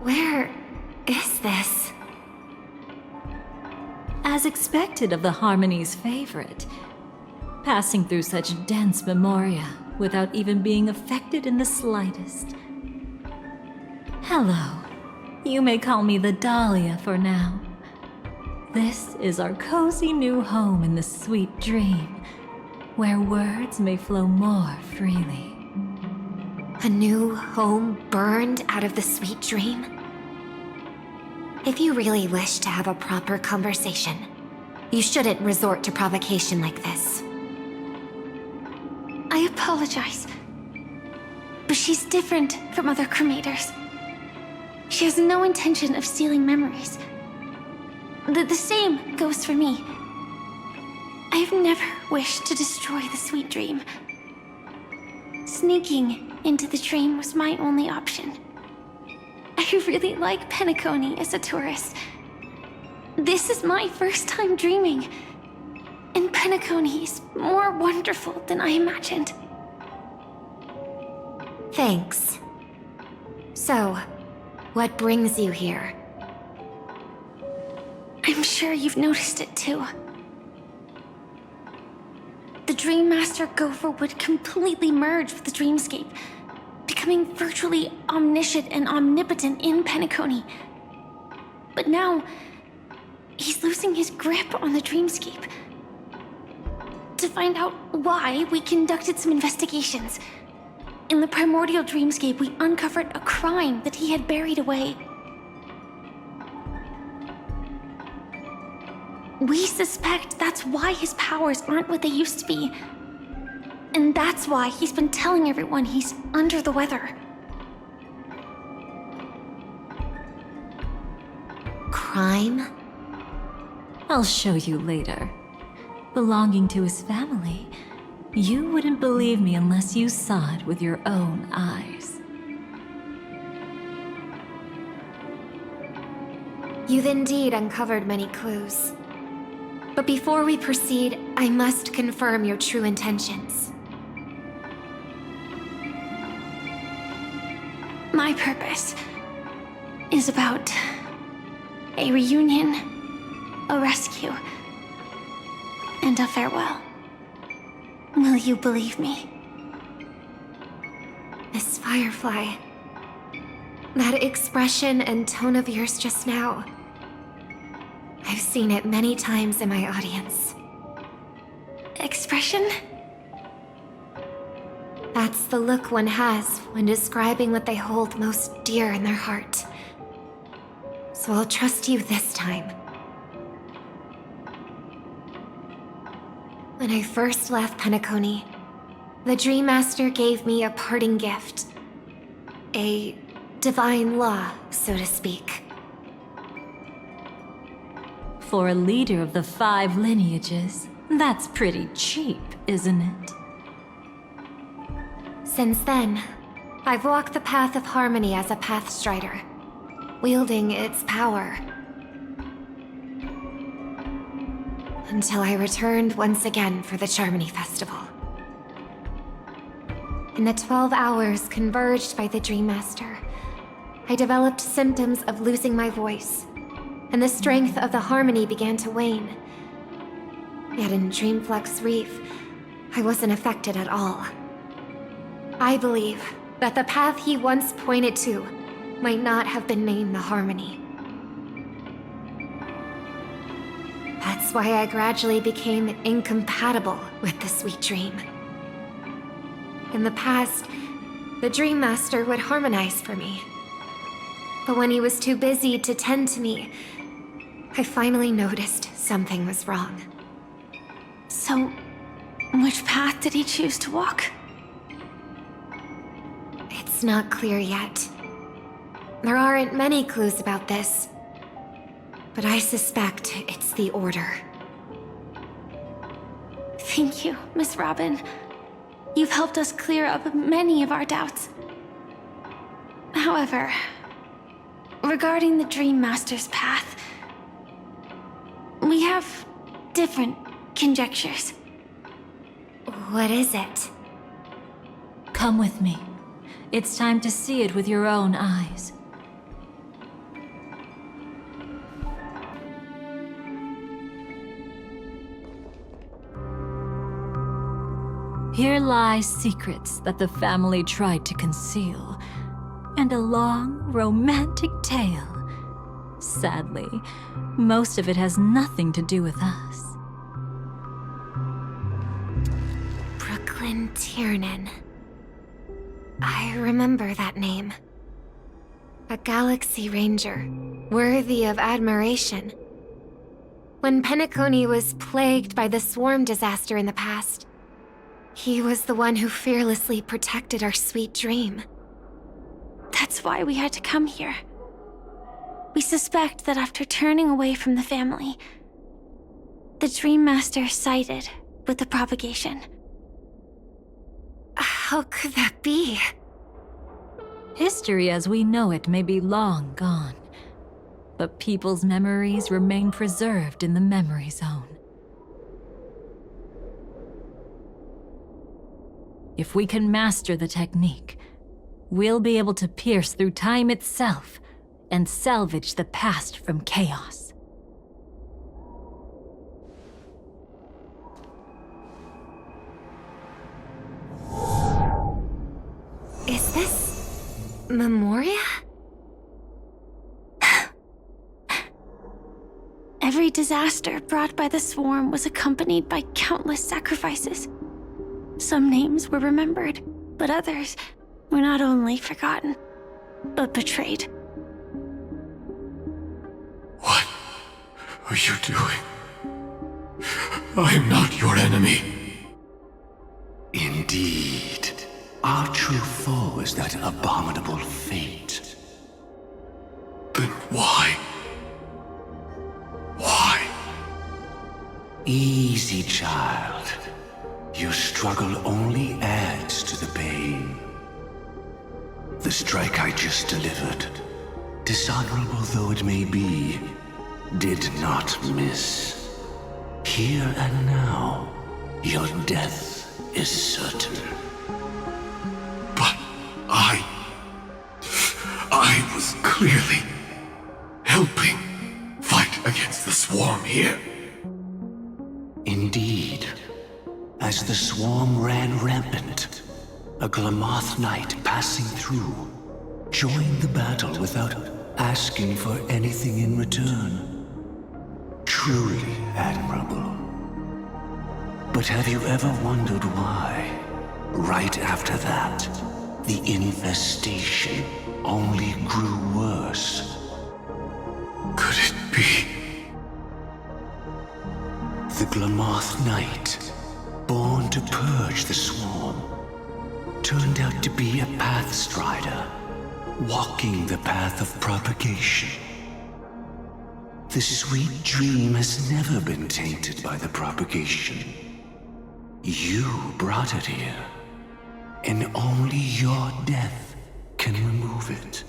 Where is this? As expected of the Harmony's favorite, passing through such dense memoria without even being affected in the slightest. Hello. You may call me the Dahlia for now. This is our cozy new home in the sweet dream, where words may flow more freely. A new home burned out of the sweet dream? If you really wish to have a proper conversation, you shouldn't resort to provocation like this. I apologize, but she's different from other cremators. She has no intention of stealing memories. The same goes for me. I've never wished to destroy the sweet dream. Sneaking into the dream was my only option. I really like Penacony as a tourist. This is my first time dreaming, and Penacony is more wonderful than I imagined. Thanks. So, what brings you here? I'm sure you've noticed it too. The Dream Master Gopher would completely merge with the dreamscape, becoming virtually omniscient and omnipotent in Penacony. But now, he's losing his grip on the dreamscape. To find out why, we conducted some investigations. In the primordial dreamscape, we uncovered a crime that he had buried away. We suspect that's why his powers aren't what they used to be. And that's why he's been telling everyone he's under the weather. Crime? I'll show you later. Belonging to his family, you wouldn't believe me unless you saw it with your own eyes. You've indeed uncovered many clues. But before we proceed, I must confirm your true intentions. My purpose is about a reunion, a rescue, and a farewell. Will you believe me? Miss Firefly, that expression and tone of yours just now, I've seen it many times in my audience. Expression? That's the look one has when describing what they hold most dear in their heart. So I'll trust you this time. When I first left Penacony, the Dream Master gave me a parting gift. A divine law, so to speak. For a leader of the 5 lineages, that's pretty cheap, isn't it? Since then, I've walked the path of harmony as a Pathstrider, wielding its power. Until I returned once again for the Charmony Festival. In the 12 hours converged by the Dream Master, I developed symptoms of losing my voice, and the strength of the harmony began to wane. Yet in Dreamflux Reef, I wasn't affected at all. I believe that the path he once pointed to might not have been named the Harmony. That's why I gradually became incompatible with the sweet dream. In the past, the Dream Master would harmonize for me. But when he was too busy to tend to me, I finally noticed something was wrong. So, which path did he choose to walk? It's not clear yet. There aren't many clues about this, but I suspect it's the Order. Thank you, Miss Robin. You've helped us clear up many of our doubts. However, regarding the Dream Master's path, we have different conjectures. What is it? Come with me. It's time to see it with your own eyes. Here lie secrets that the family tried to conceal, and a long, romantic tale. Sadly, most of it has nothing to do with us. Brooklyn Tiernan. I remember that name. A Galaxy Ranger, worthy of admiration. When Penacony was plagued by the swarm disaster in the past, he was the one who fearlessly protected our sweet dream. That's why we had to come here. We suspect that after turning away from the family, the Dream Master sided with the propagation. How could that be? History as we know it may be long gone, but people's memories remain preserved in the memory zone. If we can master the technique, we'll be able to pierce through time itself and salvage the past from chaos. Is this Memoria? Every disaster brought by the swarm was accompanied by countless sacrifices. Some names were remembered, but others were not only forgotten, but betrayed. What are you doing? I am not your enemy. Indeed. Our true foe is that abominable fate. Then why? Why? Easy, child. Your struggle only adds to the pain. The strike I just delivered, dishonorable though it may be, did not miss. Here and now, your death is certain. But I was clearly helping fight against the swarm here. Indeed. As the swarm ran rampant, a Glamoth knight passing through joined the battle without asking for anything in return. Truly admirable. But have you ever wondered why, right after that, the infestation only grew worse? Could it be? The Glamoth knight, born to purge the swarm, turned out to be a path strider, walking the path of propagation. The sweet dream has never been tainted by the propagation. You brought it here, and only your death can remove it.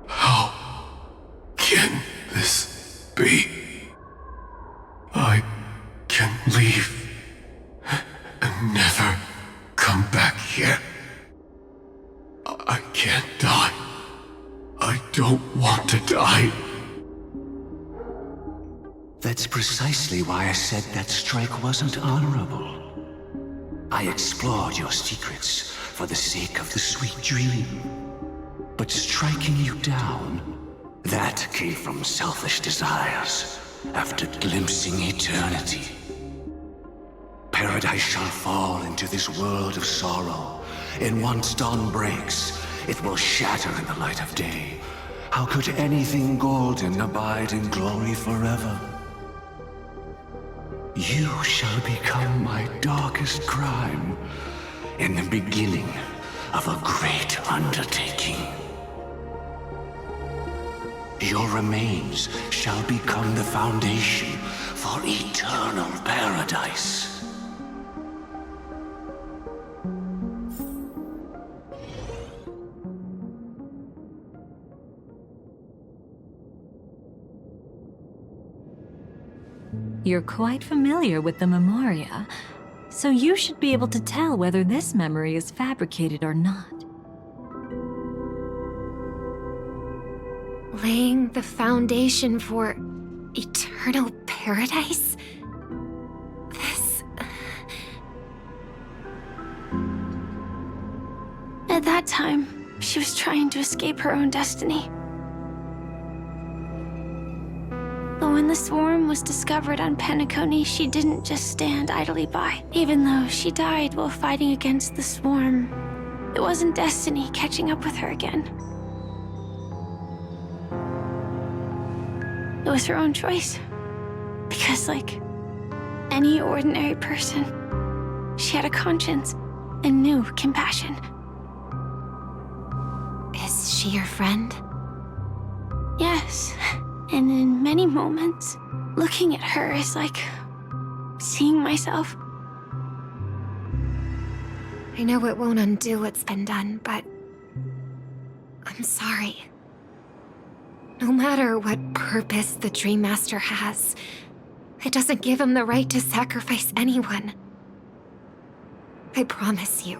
How can this be? I can leave and never come back here. I can't die. I don't want to die. That's precisely why I said that strike wasn't honorable. I explored your secrets for the sake of the sweet dream. But striking you down, that came from selfish desires after glimpsing eternity. Paradise shall fall into this world of sorrow, and once dawn breaks, it will shatter in the light of day. How could anything golden abide in glory forever? You shall become my darkest crime, in the beginning of a great undertaking. Your remains shall become the foundation for eternal paradise. You're quite familiar with the Memoria, so you should be able to tell whether this memory is fabricated or not. Laying the foundation for eternal paradise? This... At that time, she was trying to escape her own destiny. But when the swarm was discovered on Penacony, she didn't just stand idly by. Even though she died while fighting against the swarm, it wasn't destiny catching up with her again. It was her own choice. Because, like any ordinary person, she had a conscience and knew compassion. Is she your friend? Yes. And in many moments, looking at her is like seeing myself. I know it won't undo what's been done, but I'm sorry. No matter what purpose the Dream Master has, it doesn't give him the right to sacrifice anyone. I promise you,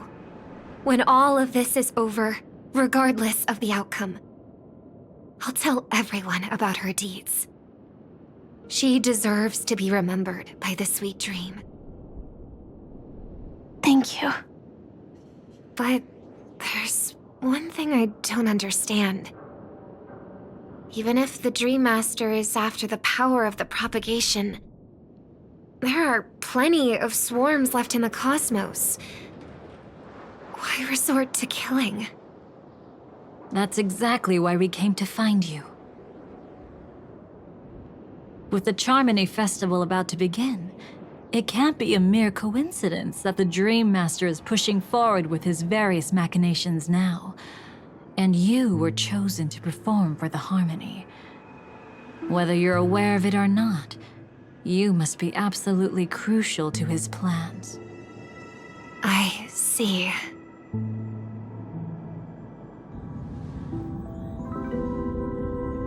when all of this is over, regardless of the outcome, I'll tell everyone about her deeds. She deserves to be remembered by the sweet dream. Thank you. But there's one thing I don't understand. Even if the Dream Master is after the power of the propagation, there are plenty of swarms left in the cosmos. Why resort to killing? That's exactly why we came to find you. With the Charmony Festival about to begin, it can't be a mere coincidence that the Dream Master is pushing forward with his various machinations now, and you were chosen to perform for the Harmony. Whether you're aware of it or not, you must be absolutely crucial to his plans. I see.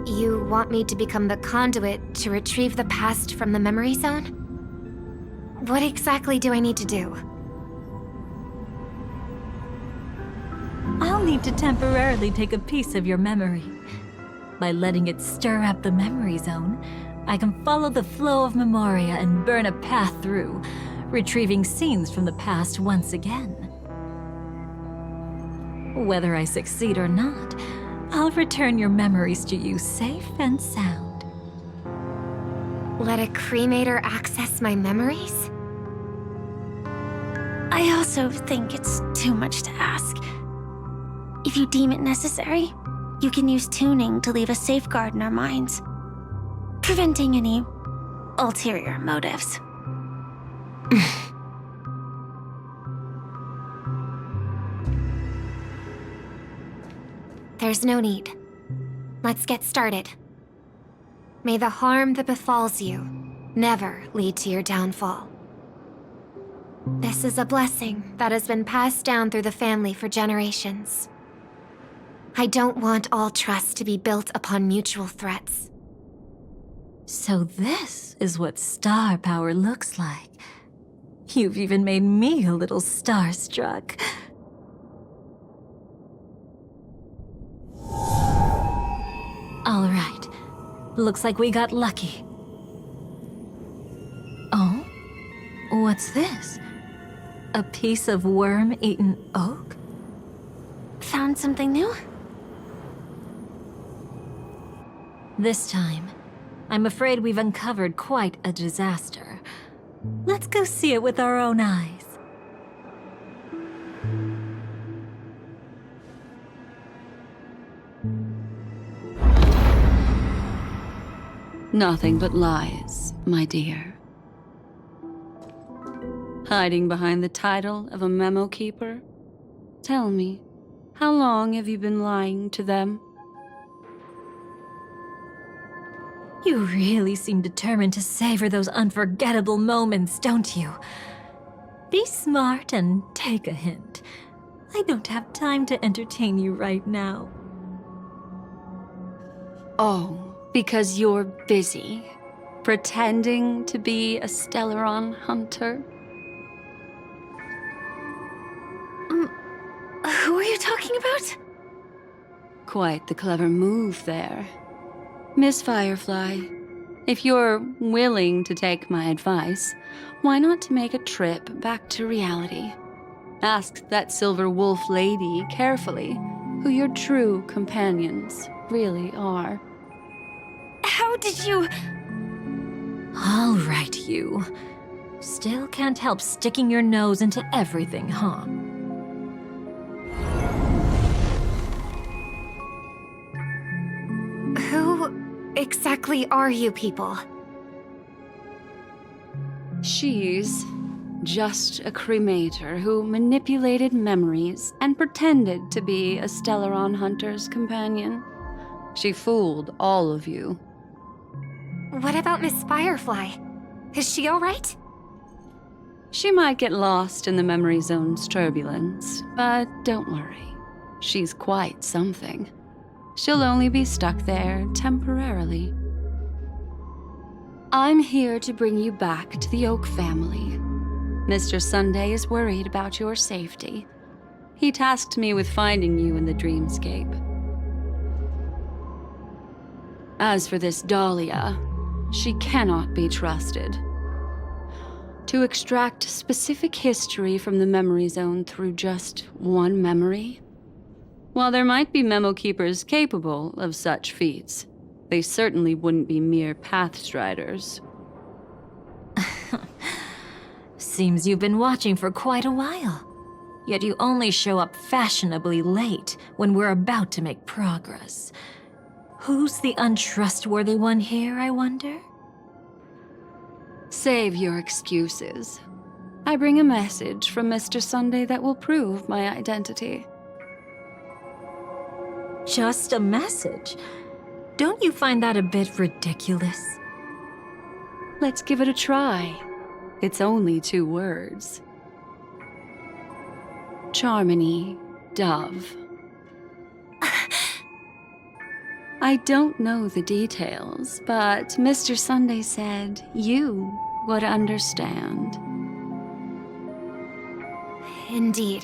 You want me to become the conduit to retrieve the past from the memory zone? What exactly do I need to do? I'll need to temporarily take a piece of your memory. By letting it stir up the memory zone, I can follow the flow of Memoria and burn a path through, retrieving scenes from the past once again. Whether I succeed or not, I'll return your memories to you safe and sound. Let a cremator access my memories? I also think it's too much to ask. If you deem it necessary, you can use tuning to leave a safeguard in our minds, preventing any ulterior motives. There's no need. Let's get started. May the harm that befalls you never lead to your downfall. This is a blessing that has been passed down through the family for generations. I don't want all trust to be built upon mutual threats. So this is what star power looks like. You've even made me a little starstruck. All right. Looks like we got lucky. Oh? What's this? A piece of worm-eaten oak? Found something new? This time, I'm afraid we've uncovered quite a disaster. Let's go see it with our own eyes. Nothing but lies, my dear. Hiding behind the title of a memo keeper? Tell me, how long have you been lying to them? You really seem determined to savor those unforgettable moments, don't you? Be smart and take a hint. I don't have time to entertain you right now. Oh, because you're busy. Pretending to be a Stellaron hunter? Who are you talking about? Quite the clever move there. Miss Firefly, if you're willing to take my advice, why not make a trip back to reality? Ask that silver wolf lady carefully who your true companions really are. How did you... All right, you. Still can't help sticking your nose into everything, huh? Who exactly are you people? She's just a cremator who manipulated memories and pretended to be a Stellaron hunter's companion. She fooled all of you. What about Miss Firefly? Is she alright? She might get lost in the memory zone's turbulence, but don't worry. She's quite something. She'll only be stuck there temporarily. I'm here to bring you back to the Oak family. Mr. Sunday is worried about your safety. He tasked me with finding you in the dreamscape. As for this Dahlia, she cannot be trusted. To extract specific history from the memory zone through just one memory? While there might be memo keepers capable of such feats, they certainly wouldn't be mere pathstriders. Seems you've been watching for quite a while. Yet you only show up fashionably late when we're about to make progress. Who's the untrustworthy one here, I wonder? Save your excuses. I bring a message from Mr. Sunday that will prove my identity. Just a message? Don't you find that a bit ridiculous? Let's give it a try. It's only 2 words. Charmony, Dove. I don't know the details, but Mr. Sunday said you would understand. Indeed.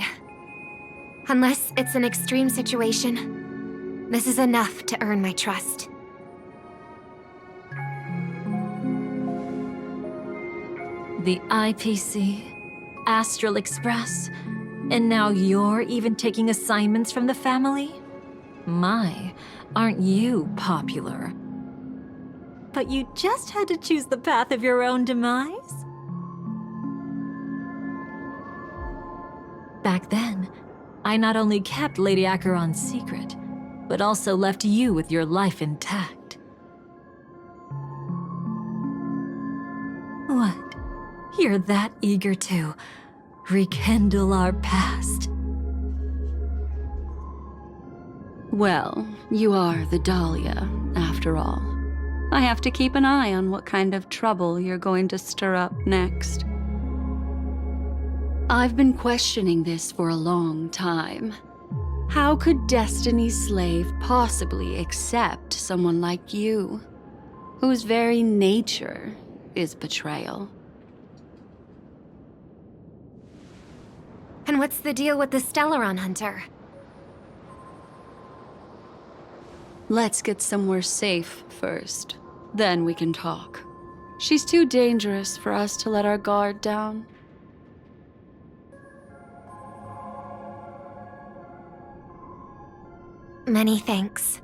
Unless it's an extreme situation, this is enough to earn my trust. The IPC, Astral Express, and now you're even taking assignments from the family? My, aren't you popular? But you just had to choose the path of your own demise? Back then, I not only kept Lady Acheron's secret, but also left you with your life intact. What? You're that eager to rekindle our past? Well, you are the Dahlia, after all. I have to keep an eye on what kind of trouble you're going to stir up next. I've been questioning this for a long time. How could Destiny's slave possibly accept someone like you, whose very nature is betrayal? And what's the deal with the Stellaron hunter? Let's get somewhere safe first. Then we can talk. She's too dangerous for us to let our guard down. Many thanks.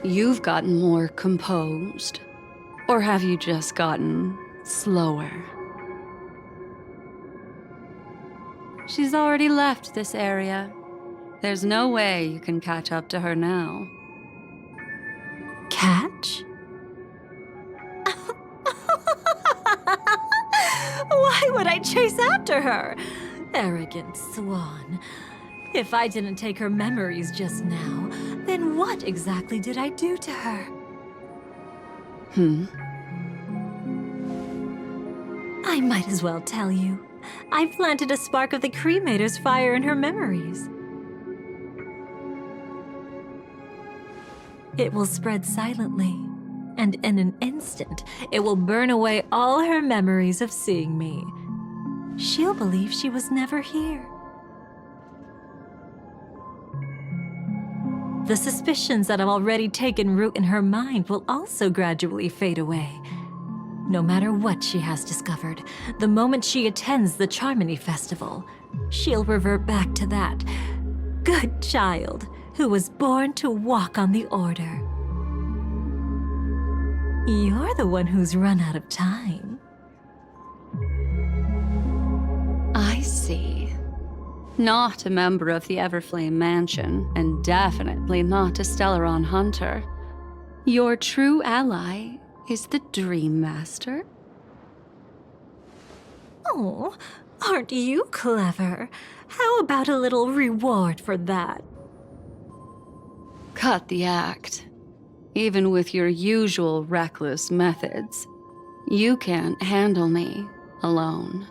You've gotten more composed. Or have you just gotten slower? She's already left this area. There's no way you can catch up to her now. Catch? Why would I chase after her? Arrogant swan. If I didn't take her memories just now, then what exactly did I do to her? Hmm? I might as well tell you. I planted a spark of the cremator's fire in her memories. It will spread silently, and in an instant, it will burn away all her memories of seeing me. She'll believe she was never here. The suspicions that have already taken root in her mind will also gradually fade away. No matter what she has discovered, the moment she attends the Charmony Festival, she'll revert back to that good child who was born to walk on the Order. You're the one who's run out of time. I see. Not a member of the Everflame Mansion, and definitely not a Stellaron hunter. Your true ally is the Dream Master? Oh, aren't you clever? How about a little reward for that? Cut the act. Even with your usual reckless methods, you can't handle me alone.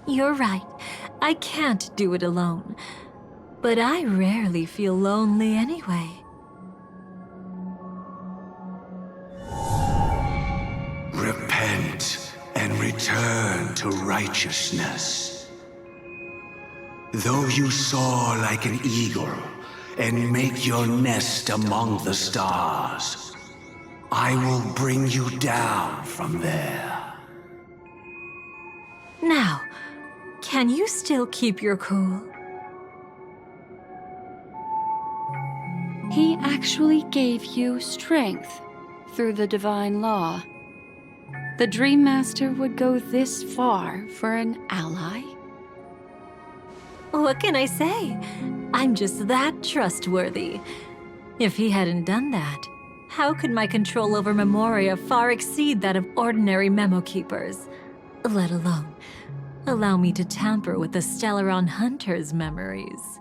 You're right. I can't do it alone. But I rarely feel lonely anyway. Repent and return to righteousness. Though you soar like an eagle and make your nest among the stars, I will bring you down from there. Now, can you still keep your cool? He actually gave you strength through the divine law. The Dream Master would go this far for an ally? What can I say? I'm just that trustworthy. If he hadn't done that, how could my control over Memoria far exceed that of ordinary memo keepers? Let alone allow me to tamper with the Stellaron hunter's memories.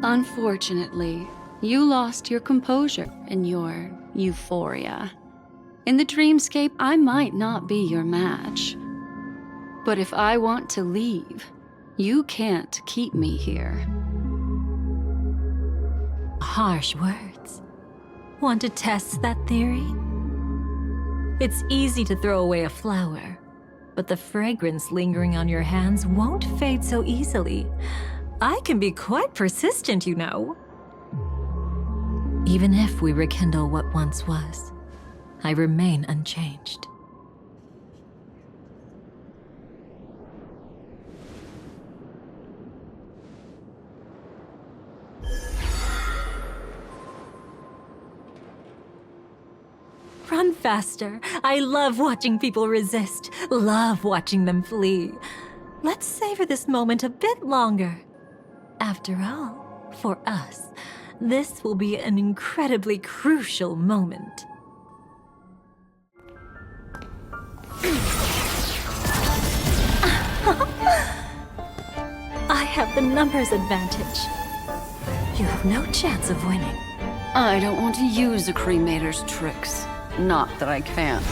Unfortunately, you lost your composure in your euphoria. In the dreamscape, I might not be your match. But if I want to leave, you can't keep me here. Harsh words. Want to test that theory? It's easy to throw away a flower, but the fragrance lingering on your hands won't fade so easily. I can be quite persistent, you know. Even if we rekindle what once was, I remain unchanged. Run faster. I love watching people resist, love watching them flee. Let's savor this moment a bit longer. After all, for us, this will be an incredibly crucial moment. I have the numbers advantage. You have no chance of winning. I don't want to use the cremator's tricks. Not that I can't.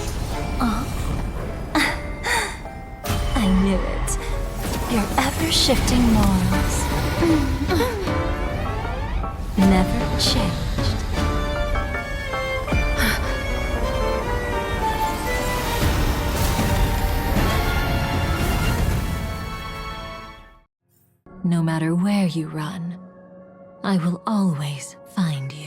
I knew it. Your ever-shifting morals. Never changed. No matter where you run, I will always find you.